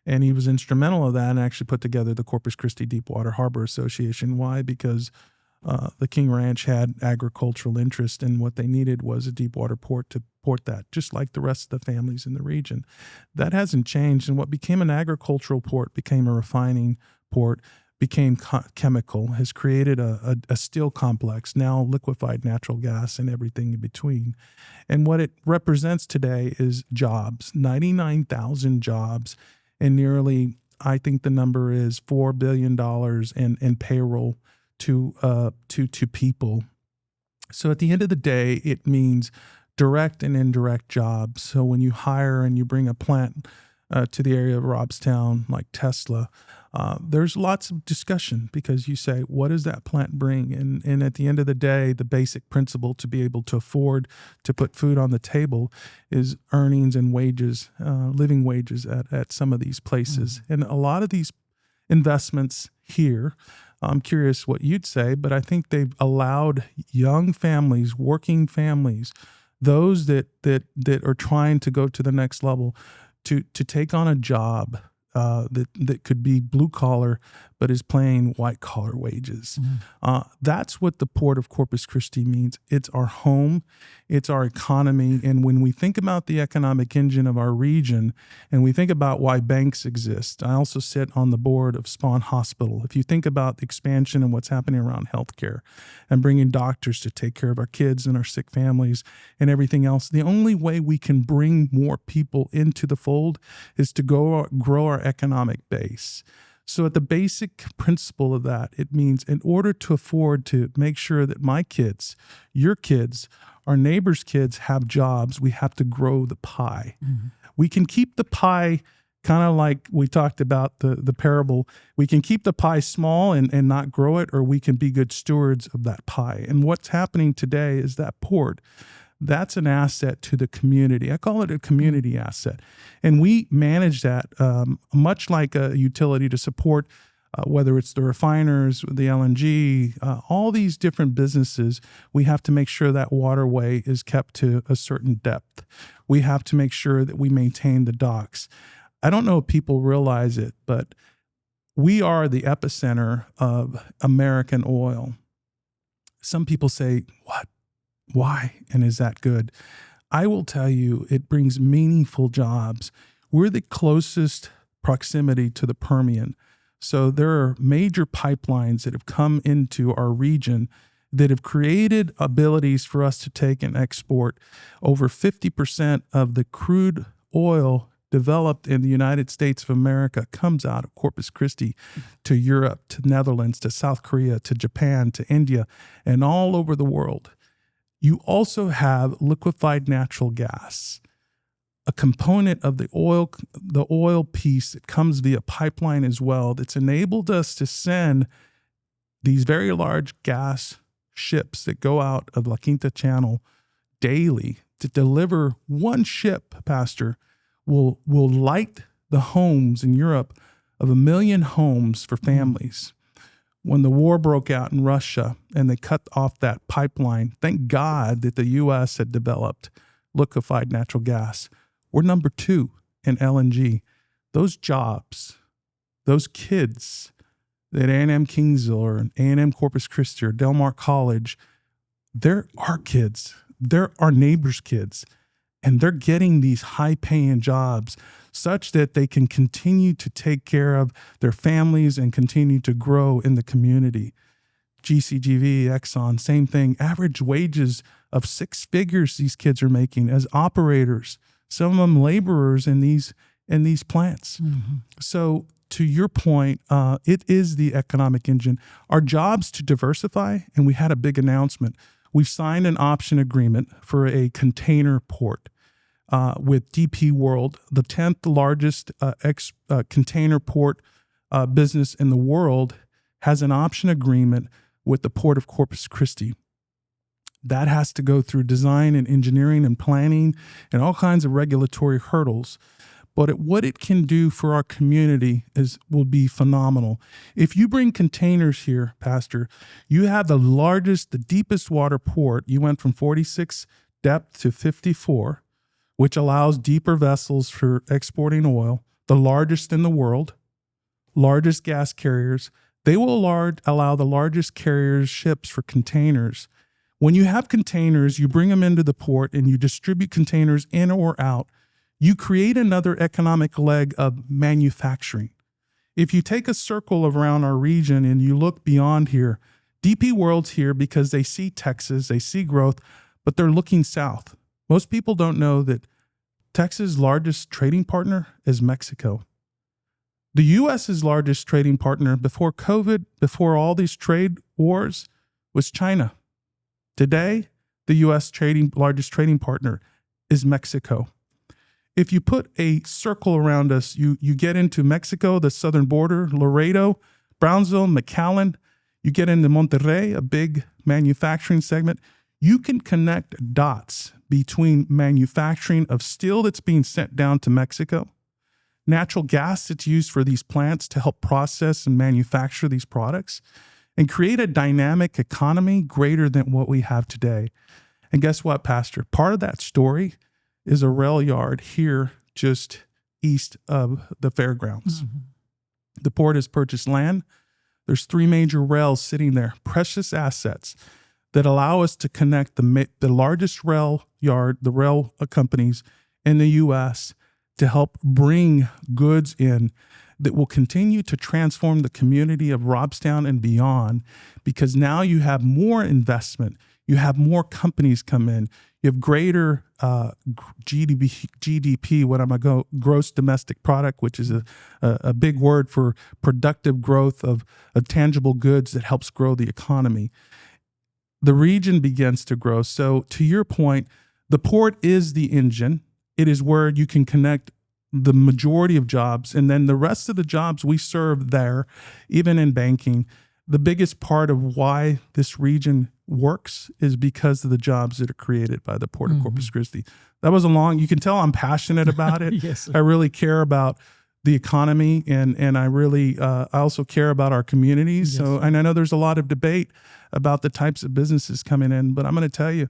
And he was instrumental of that and actually put together the Corpus Christi Deepwater Harbor Association. Why? Because the King Ranch had agricultural interest, and what they needed was a deepwater port to port that, just like the rest of the families in the region. That hasn't changed. And what became an agricultural port became a refining port, became chemical, has created a steel complex, now liquefied natural gas and everything in between. And what it represents today is jobs, 99,000 jobs, and nearly, I think the number is $4 billion in payroll to people. So at the end of the day, it means direct and indirect jobs. So when you hire and you bring a plant to the area of Robstown, like Tesla, there's lots of discussion because you say, what does that plant bring? And at the end of the day, the basic principle to be able to afford to put food on the table is earnings and wages, living wages at some of these places. And a lot of these investments here, I'm curious what you'd say, but I think they've allowed young families, working families, those that are trying to go to the next level to take on a job that could be blue collar, but is paying white collar wages. That's what the Port of Corpus Christi means. It's our home, it's our economy. And when we think about the economic engine of our region, and we think about why banks exist, I also sit on the board of Spawn Hospital. If you think about the expansion and what's happening around healthcare and bringing doctors to take care of our kids and our sick families and everything else, the only way we can bring more people into the fold is to grow our economic base. So at the basic principle of that, it means in order to afford to make sure that my kids, your kids, our neighbors' kids have jobs, we have to grow the pie. We can keep the pie kind of like we talked about the parable. We can keep the pie small and not grow it, or we can be good stewards of that pie. And what's happening today is that port, that's an asset to the community. I call it a community asset. And we manage that much like a utility to support whether it's the refiners, the LNG, all these different businesses. We have to make sure that waterway is kept to a certain depth. We have to make sure that we maintain the docks. I don't know if people realize it, but we are the epicenter of American oil. Some people say, what? Why? And is that good? I will tell you, it brings meaningful jobs. We're the closest proximity to the Permian. So there are major pipelines that have come into our region that have created abilities for us to take and export. Over 50% of the crude oil developed in the United States of America comes out of Corpus Christi to Europe, to Netherlands, to South Korea, to Japan, to India, and all over the world. You also have liquefied natural gas, a component of the oil piece that comes via pipeline as well, that's enabled us to send these very large gas ships that go out of La Quinta Channel daily to deliver. One ship, Pastor, will light the homes in Europe of 1 million homes for families. When the war broke out in Russia and they cut off that pipeline, thank God that the U.S. had developed liquefied natural gas. We're number 2 in LNG. Those jobs, those kids at A&M Kingsville or A&M Corpus Christi or Del Mar College, they're our kids. They're our neighbors' kids. And they're getting these high-paying jobs such that they can continue to take care of their families and continue to grow in the community. GCGV, Exxon, same thing. Average wages of 6 figures these kids are making as operators, some of them laborers in these plants. So to your point, it is the economic engine. Our job's to diversify, and we had a big announcement. We've signed an option agreement for a container port with DP World, the 10th largest container port business in the world, has an option agreement with the Port of Corpus Christi. That has to go through design and engineering and planning and all kinds of regulatory hurdles. But what it can do for our community will be phenomenal. If you bring containers here, Pastor, you have the deepest water port. You went from 46 depth to 54, which allows deeper vessels for exporting oil, the largest in the world, largest gas carriers. They will allow the largest carriers ships for containers. When you have containers, you bring them into the port and you distribute containers in or out. You create another economic leg of manufacturing. If you take a circle around our region and you look beyond here, DP World's here because they see Texas, they see growth, but they're looking south. Most people don't know that Texas' largest trading partner is Mexico. The U.S.'s largest trading partner before COVID, before all these trade wars, was China. Today, the U.S. largest trading partner is Mexico. If you put a circle around us, you get into Mexico, the southern border, Laredo, Brownsville, McAllen, you get into Monterrey, a big manufacturing segment. You can connect dots between manufacturing of steel that's being sent down to Mexico, natural gas that's used for these plants to help process and manufacture these products, and create a dynamic economy greater than what we have today. And guess what, Pastor? Part of that story is a rail yard here just east of the fairgrounds. The port has purchased land. There's 3 major rails sitting there, precious assets that allow us to connect the largest rail yard, the rail companies in the U.S. to help bring goods in that will continue to transform the community of Robstown and beyond, because now you have more investment. You have more companies come in. You have greater GDP, what I'm going to go, gross domestic product, which is a big word for productive growth of tangible goods that helps grow the economy. The region begins to grow. So to your point, the port is the engine. It is where you can connect the majority of jobs. And then the rest of the jobs we serve there, even in banking, the biggest part of why this region works is because of the jobs that are created by the Port of Corpus Christi. That was you can tell I'm passionate about it. Yes, sir. I really care about the economy, and I really, I also care about our communities. Yes, so, sir. and I know there's a lot of debate about the types of businesses coming in, but I'm going to tell you,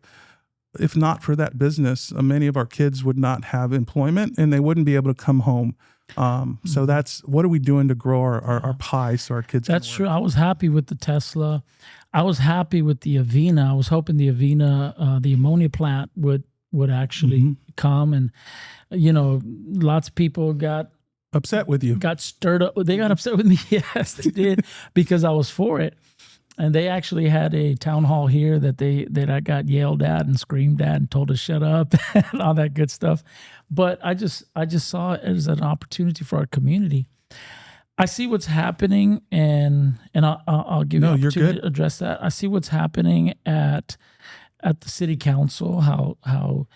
if not for that business, many of our kids would not have employment and they wouldn't be able to come home. So that's, what are we doing to grow our pie so our kids That's can true. work? I was happy with the Tesla. I was happy with the Avena. I was hoping the Avena, the ammonia plant would actually come, and lots of people got Upset with you. stirred up. They got upset with me. Yes, they did, because I was for it. And they actually had a town hall here that I got yelled at and screamed at and told to shut up and all that good stuff. But I just saw it as an opportunity for our community. I see what's happening, and I'll give you an you're opportunity good. to address that. I see what's happening at the city council, how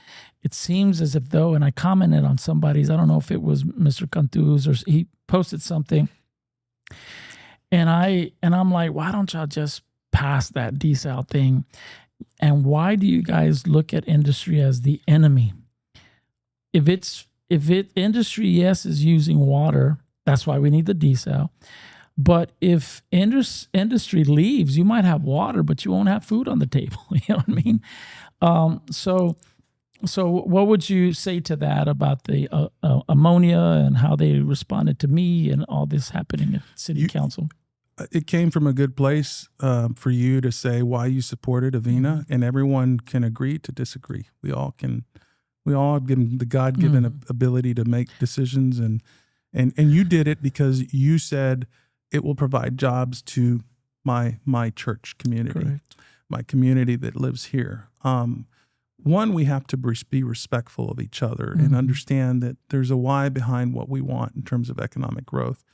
it seems as if though, and I commented on somebody's, I don't know if it was Mr. Cantuz, or he posted something. And I'm like, why don't y'all just pass that desal thing? And why do you guys look at industry as the enemy? If industry, yes, is using water, that's why we need the desal. But if industry leaves, you might have water, but you won't have food on the table. You know what I mean? So what would you say to that about the ammonia and how they responded to me and all this happening at city council? It came from a good place for you to say why you supported Avena, and everyone can agree to disagree. We all have given the God-given ability to make decisions, and you did it because you said it will provide jobs to my church community, Correct. my community that lives here. One, we have to be respectful of each other and understand that there's a why behind what we want in terms of economic growth.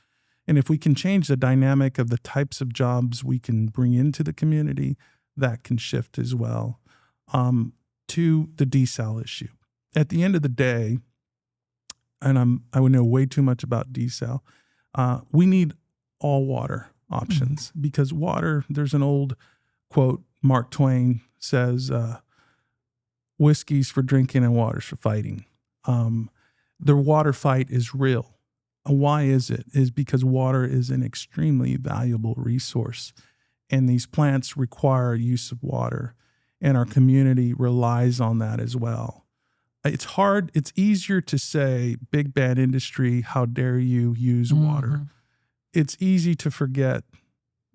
And if we can change the dynamic of the types of jobs we can bring into the community, that can shift as well. To the desal issue. At the end of the day, and I would know way too much about desal, we need all water options because water, there's an old quote, Mark Twain says, whiskey's for drinking and water's for fighting. The water fight is real. Why is it? Is because water is an extremely valuable resource, and these plants require use of water, and our community relies on that as well. It's easier to say, big bad industry, how dare you use water? It's easy to forget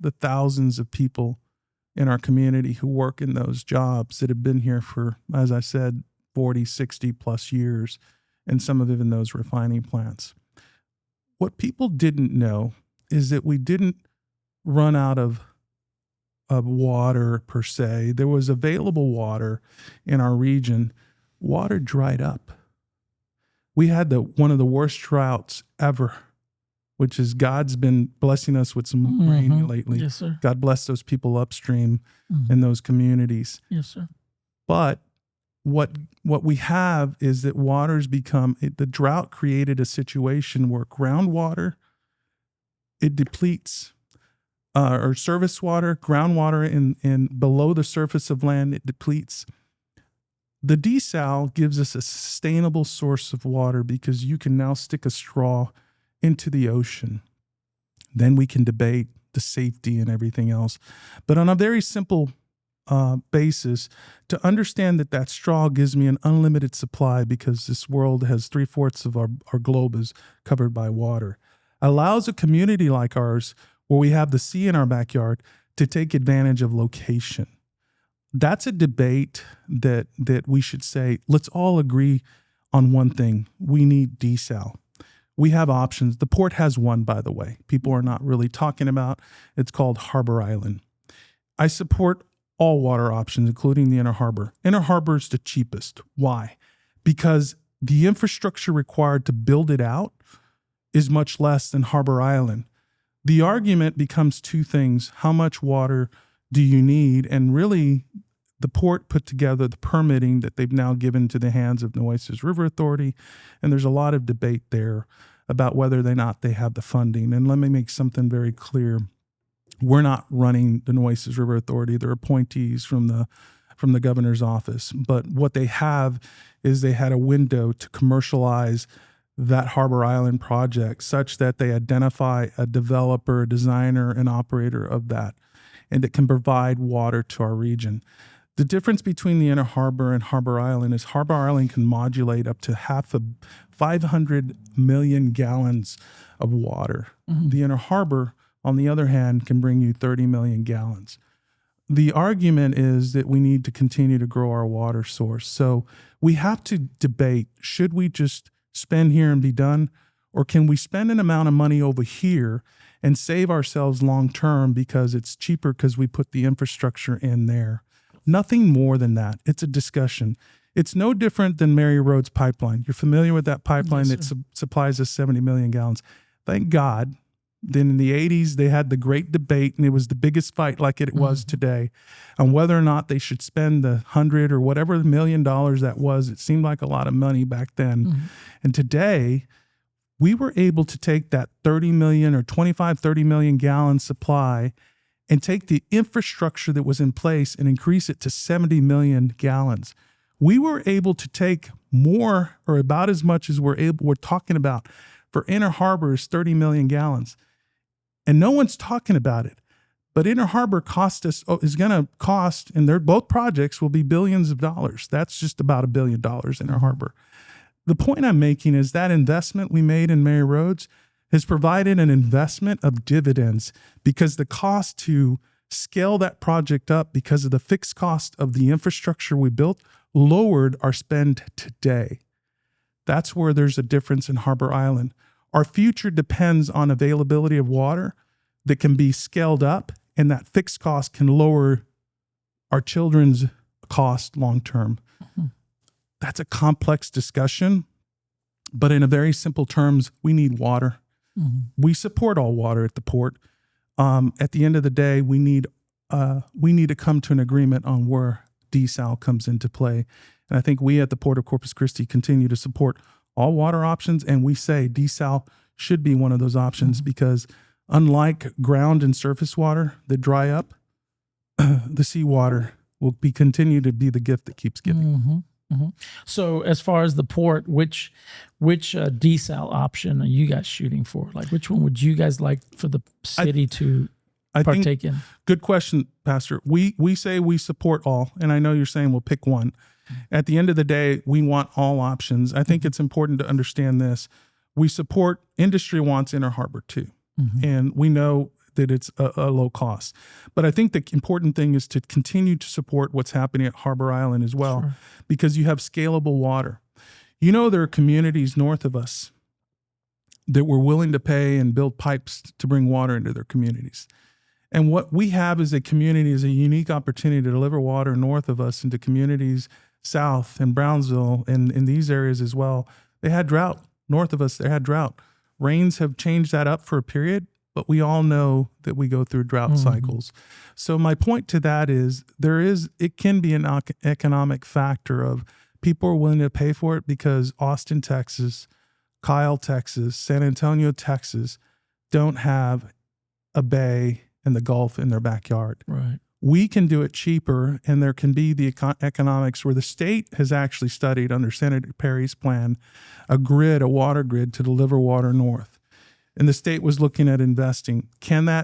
the thousands of people in our community who work in those jobs that have been here for, as I said, 40, 60 plus years, and some of even those refining plants. What people didn't know is that we didn't run out of water per se. There was available water in our region. Water dried up. We had one of the worst droughts ever, which is God's been blessing us with some rain lately. Yes, sir. God bless those people upstream in those communities. Yes, sir. But what we have is that water's the drought created a situation where groundwater, it depletes, or surface water, groundwater in below the surface of land, it depletes. The desal gives us a sustainable source of water because you can now stick a straw into the ocean. Then we can debate the safety and everything else. But on a very simple basis to understand that straw gives me an unlimited supply because this world has 3/4 of our globe is covered by water. Allows a community like ours, where we have the sea in our backyard, to take advantage of location. That's a debate that we should say, let's all agree on one thing. We need desal. We have options. The port has one, by the way, people are not really talking about. It's called Harbor Island. I support all water options, including the Inner Harbor. Inner Harbor is the cheapest. Why? Because the infrastructure required to build it out is much less than Harbor Island. The argument becomes two things. How much water do you need? And really, the port put together the permitting that they've now given to the hands of Nueces River Authority. And there's a lot of debate there about whether or not they have the funding. And let me make something very clear. We're not running the Nueces River Authority. They're appointees from the governor's office. But what they have is they had a window to commercialize that Harbor Island project such that they identify a developer, designer, and operator of that, and it can provide water to our region. The difference between the Inner Harbor and Harbor Island is Harbor Island can modulate up to 500 million gallons of water. Mm-hmm. The Inner Harbor, on the other hand, can bring you 30 million gallons. The argument is that we need to continue to grow our water source. So we have to debate, should we just spend here and be done? Or can we spend an amount of money over here and save ourselves long term because it's cheaper because we put the infrastructure in there? Nothing more than that. It's a discussion. It's no different than Mary Roads pipeline. You're familiar with that pipeline that supplies us 70 million gallons. Thank God. Then in the 80s, they had the great debate, and it was the biggest fight like it was today on whether or not they should spend the 100 or whatever $1 million that was. It seemed like a lot of money back then. And today, we were able to take that 30 million or 25, 30 million gallon supply and take the infrastructure that was in place and increase it to 70 million gallons. We were able to take more or about as much as we're talking about for Inner Harbor is 30 million gallons. And no one's talking about it. But Inner Harbor is going to cost, and both projects will be billions of dollars. That's just about $1 billion Inner Harbor. The point I'm making is that investment we made in Mary Roads has provided an investment of dividends because the cost to scale that project up because of the fixed cost of the infrastructure we built lowered our spend today. That's where there's a difference in Harbor Island. Our future depends on availability of water that can be scaled up, and that fixed cost can lower our children's cost long term. That's a complex discussion, but in a very simple terms, we need water. We support all water at the port. At the end of the day, we need to come to an agreement on where desal comes into play. And I think we at the Port of Corpus Christi continue to support all water options, and we say desal should be one of those options because unlike ground and surface water that dry up, the seawater will continue to be the gift that keeps giving. So as far as the port, which desal option are you guys shooting for? Like, which one would you guys like for the city to partake in? Good question, Pastor. We say we support all, and I know you're saying we'll pick one. At the end of the day, we want all options. I think it's important to understand this. We support, industry wants Inner Harbor too, and we know that it's a low cost. But I think the important thing is to continue to support what's happening at Harbor Island as well, because you have scalable water. You know, there are communities north of us that were willing to pay and build pipes to bring water into their communities. And what we have as a community is a unique opportunity to deliver water north of us into communities south and Brownsville and in these areas as well. They had drought. North of us, they had drought. Rains have changed that up for a period, but we all know that we go through drought cycles. So my point to that is it can be an economic factor of people are willing to pay for it because Austin, Texas, Kyle, Texas, San Antonio, Texas don't have a bay and the Gulf in their backyard. Right. We can do it cheaper, and there can be the economics where the state has actually studied under Senator Perry's plan a water grid to deliver water north. And the state was looking at investing.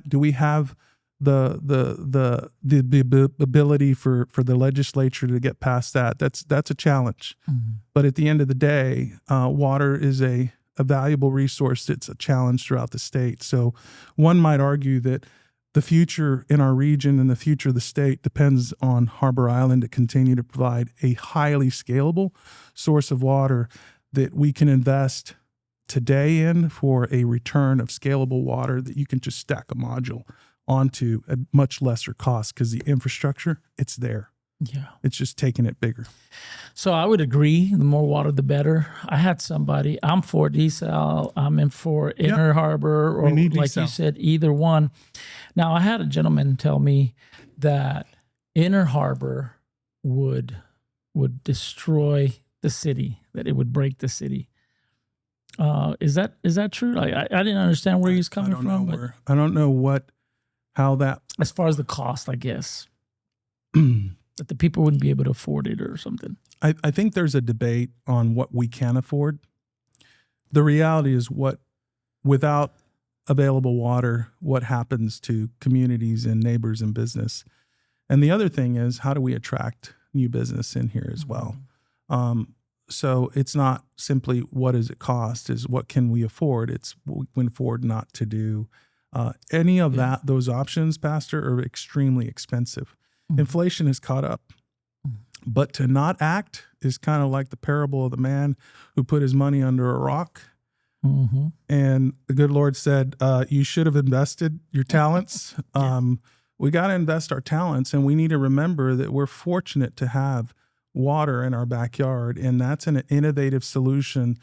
Do we have the ability for the legislature to get past that's a challenge. But at the end of the day, water is a valuable resource. It's a challenge throughout the state. So one might argue that the future in our region and the future of the state depends on Harbor Island to continue to provide a highly scalable source of water that we can invest today in for a return of scalable water that you can just stack a module onto at much lesser cost because the infrastructure, it's there. Yeah. It's just taking it bigger. So I would agree. The more water, the better. I had somebody, I'm for desal, I'm in for Inner Harbor, or need like desal. you said, either one. Now, I had a gentleman tell me that Inner Harbor would destroy the city, that it would break the city. Is that true? I didn't understand where he's coming from. But I don't know how that. as far as the cost, I guess, that the people wouldn't be able to afford it or something. I think there's a debate on what we can afford. The reality is without available water, what happens to communities and neighbors and business. And the other thing is, how do we attract new business in here as well? So it's not simply what does it cost, is what can we afford? It's what we can afford not to do. Any of those options, Pastor, are extremely expensive. Inflation has caught up. But to not act is kind of like the parable of the man who put his money under a rock. And the good Lord said, you should have invested your talents. We got to invest our talents, and we need to remember that we're fortunate to have water in our backyard, and that's an innovative solution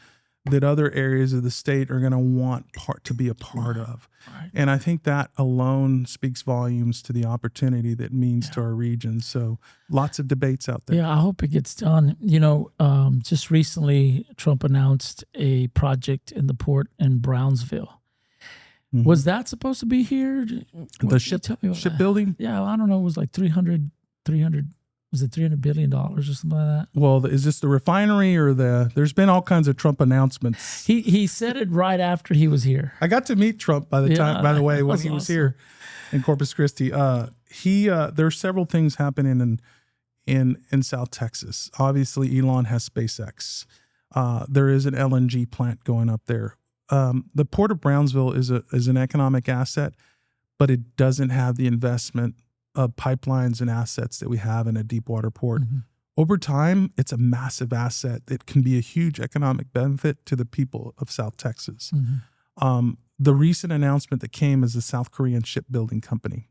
that other areas of the state are going to want to be a part of. Right. And I think that alone speaks volumes to the opportunity that means to our region. So lots of debates out there. Yeah, I hope it gets done. Just recently, Trump announced a project in the port in Brownsville. Was that supposed to be here? The shipbuilding? Yeah, I don't know. It was like 300 was it $300 billion or something like that? Well, is this the refinery or there's been all kinds of Trump announcements. He said it right after he was here. I got to meet Trump by the way, when he was here in Corpus Christi. There's several things happening in South Texas. Obviously, Elon has SpaceX. There is an LNG plant going up there. The Port of Brownsville is an economic asset, but it doesn't have the investment of pipelines and assets that we have in a deep water port. Over time, it's a massive asset that can be a huge economic benefit to the people of South Texas. The recent announcement that came is the South Korean shipbuilding company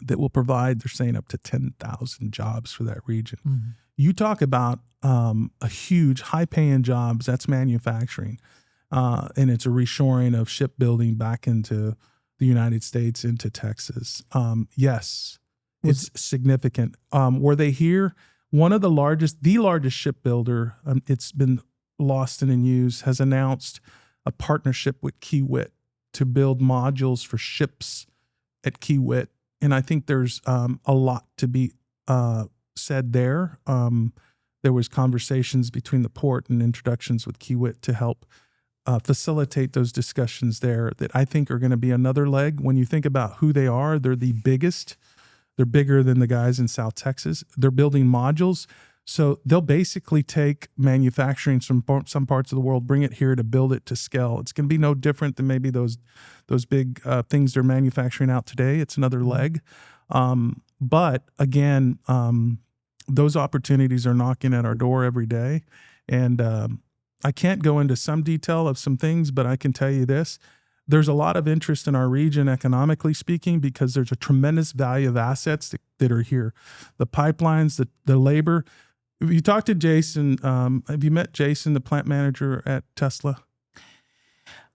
that will provide, they're saying, up to 10,000 jobs for that region. You talk about a huge, high-paying jobs, that's manufacturing. And it's a reshoring of shipbuilding back into the United States, into Texas. Yes, it's significant. Were they here? The largest shipbuilder, it's been lost and in use, has announced a partnership with Kiewit to build modules for ships at Kiewit. And I think there's a lot to be said there. There was conversations between the port and introductions with Kiewit to help facilitate those discussions there that I think are going to be another leg. When you think about who they are, they're the biggest. They're bigger than the guys in South Texas. They're building modules. So they'll basically take manufacturing from some parts of the world, bring it here to build it to scale. It's going to be no different than maybe those big things they're manufacturing out today. It's another leg. But again, those opportunities are knocking at our door every day. And I can't go into some detail of some things, but I can tell you this. There's a lot of interest in our region, economically speaking, because there's a tremendous value of assets that are here. The pipelines, the labor. If you talk to Jason, have you met Jason, the plant manager at Tesla?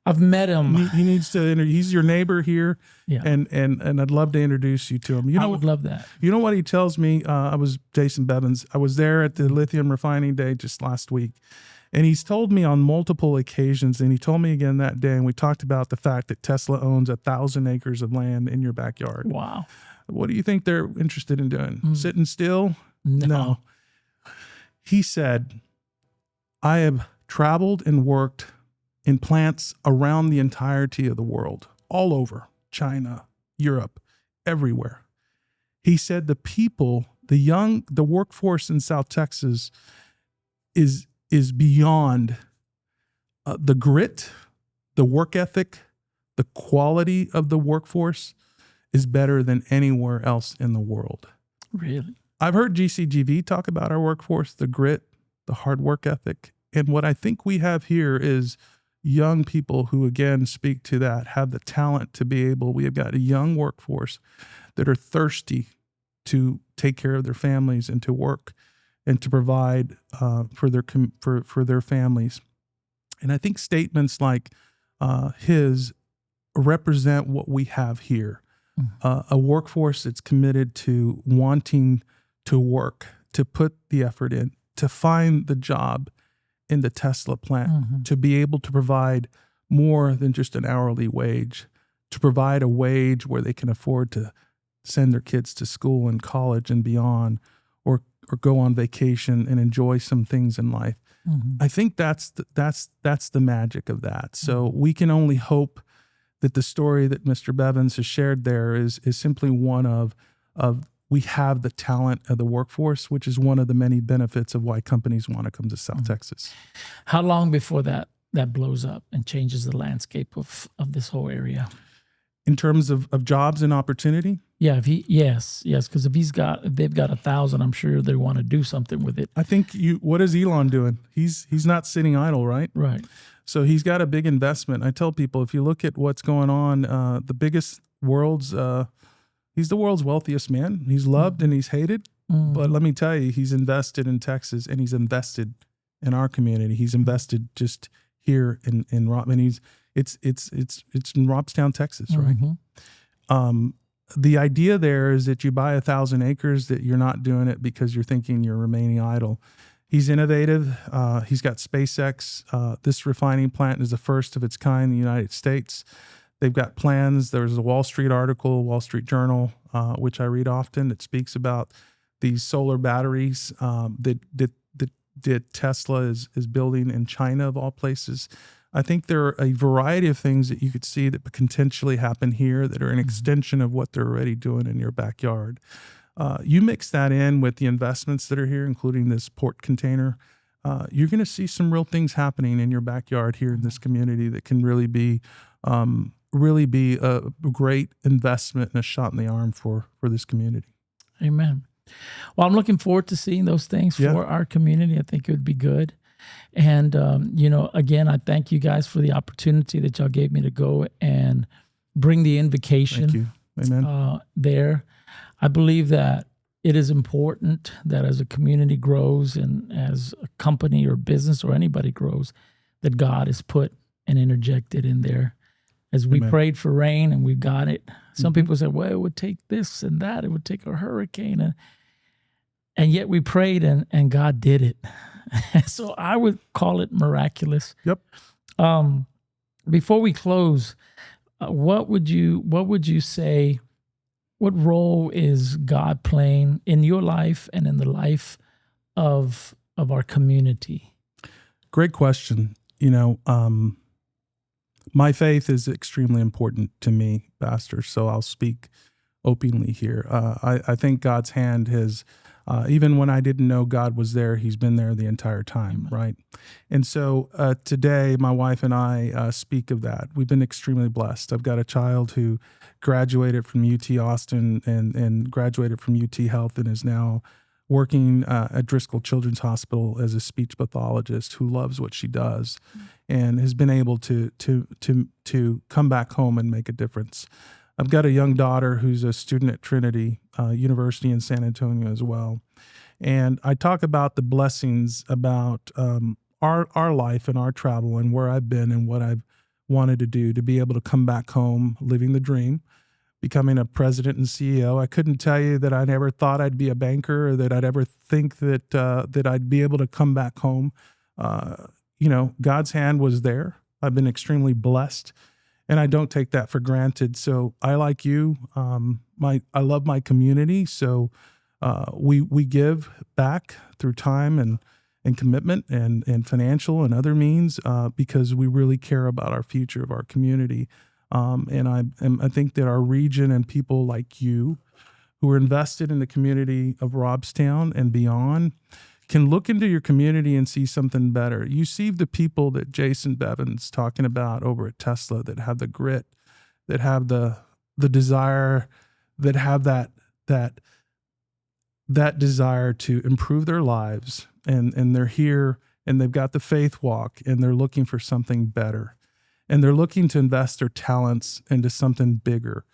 I've met him. He needs to. He's your neighbor here, and I'd love to introduce you to him. I would love that. You know what he tells me? I was Jason Bevins. I was there at the lithium refining day just last week. And he's told me on multiple occasions, and he told me again that day, and we talked about the fact that Tesla owns 1,000 acres of land in your backyard. Wow. What do you think they're interested in doing? Sitting still? No. He said, I have traveled and worked in plants around the entirety of the world, all over China, Europe, everywhere. He said the people, the workforce in South Texas is beyond the grit, the work ethic, the quality of the workforce is better than anywhere else in the world. Really? I've heard GCGV talk about our workforce, the grit, the hard work ethic. And what I think we have here is young people who, again, speak to that, have the talent to be able, we have got a young workforce that are thirsty to take care of their families and to work and to provide for their families. And I think statements like his represent what we have here. A workforce that's committed to wanting to work, to put the effort in, to find the job in the Tesla plant, to be able to provide more than just an hourly wage, to provide a wage where they can afford to send their kids to school and college and beyond, or go on vacation and enjoy some things in life. I think that's the magic of that. So we can only hope that the story that Mr. Bevins has shared there is simply one of we have the talent of the workforce, which is one of the many benefits of why companies want to come to South Texas. How long before that blows up and changes the landscape of this whole area? In terms of jobs and opportunity? Yeah, yes, because if they've got 1,000, I'm sure they want to do something with it. I think what is Elon doing? He's not sitting idle, right? Right. So he's got a big investment. I tell people, if you look at what's going on, he's the world's wealthiest man. He's loved and he's hated. But let me tell you, he's invested in Texas and he's invested in our community. He's invested just here in Rob, and it's in Robstown, Texas, right? The idea there is that you buy 1,000 acres, that you're not doing it because you're thinking you're remaining idle. He's innovative. He's got SpaceX. This refining plant is the first of its kind in the United States. They've got plans. There's a Wall Street article, Wall Street Journal, which I read often, that speaks about these solar batteries that Tesla is building in China, of all places. I think there are a variety of things that you could see that could potentially happen here that are an extension of what they're already doing in your backyard. You mix that in with the investments that are here, including this port container, you're going to see some real things happening in your backyard here in this community that can really be a great investment and a shot in the arm for this community. Amen. Well, I'm looking forward to seeing those things for our community. I think it would be good. And, again, I thank you guys for the opportunity that y'all gave me to go and bring the invocation. Thank you. Amen. There. I believe that it is important that as a community grows and as a company or business or anybody grows, that God is put and interjected in there. As we prayed for rain and we've got it, some people said, well, it would take this and that. It would take a hurricane. And yet we prayed and God did it. So I would call it miraculous. Yep. Before we close, what would you say, what role is God playing in your life and in the life of our community? Great question. My faith is extremely important to me, Pastor, so I'll speak openly here. I think God's hand has, even when I didn't know God was there, he's been there the entire time, right? And so today, my wife and I speak of that. We've been extremely blessed. I've got a child who graduated from UT Austin and graduated from UT Health and is now working at Driscoll Children's Hospital as a speech pathologist who loves what she does and has been able to come back home and make a difference. I've got a young daughter who's a student at Trinity University in San Antonio as well. And I talk about the blessings about our life and our travel and where I've been and what I've wanted to do to be able to come back home, living the dream, becoming a president and CEO. I couldn't tell you that I never thought I'd be a banker or that I'd ever think that I'd be able to come back home. God's hand was there. I've been extremely blessed, and I don't take that for granted. So I, like you, I love my community. So we give back through time and commitment and financial and other means because we really care about our future of our community. And I think that our region and people like you who are invested in the community of Robstown and beyond can look into your community and see something better. You see the people that Jason Bevan's talking about over at Tesla that have the grit, that have the desire, that have that desire to improve their lives, and they're here and they've got the faith walk and they're looking for something better. And they're looking to invest their talents into something bigger.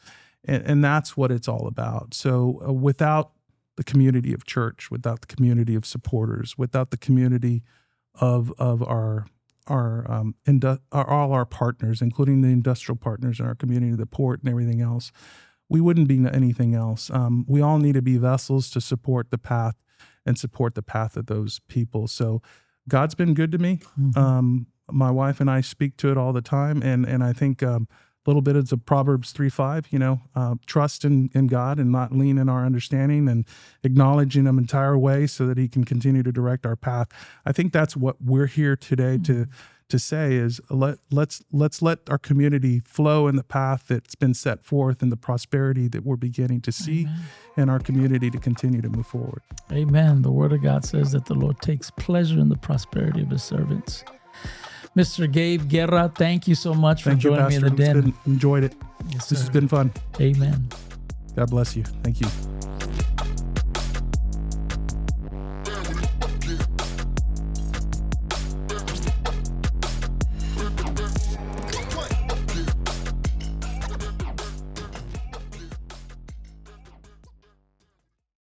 And that's what it's all about. So without the community of church, without the community of supporters, without the community of all our partners, including the industrial partners in our community, the port and everything else, we wouldn't be anything else. We all need to be vessels to support the path and support the path of those people. So God's been good to me. Mm-hmm. My wife and I speak to it all the time. And I think a little bit of Proverbs 3:5, trust in God and not lean in our understanding, and acknowledging Him entire way so that He can continue to direct our path. I think that's what we're here today to say is let's let our community flow in the path that's been set forth and the prosperity that we're beginning to see in our community to continue to move forward. Amen. The Word of God says that the Lord takes pleasure in the prosperity of His servants. Mr. Gabe Guerra, thank you so much for joining me in the den. Enjoyed it. Yes, This has been fun. Amen. God bless you. Thank you.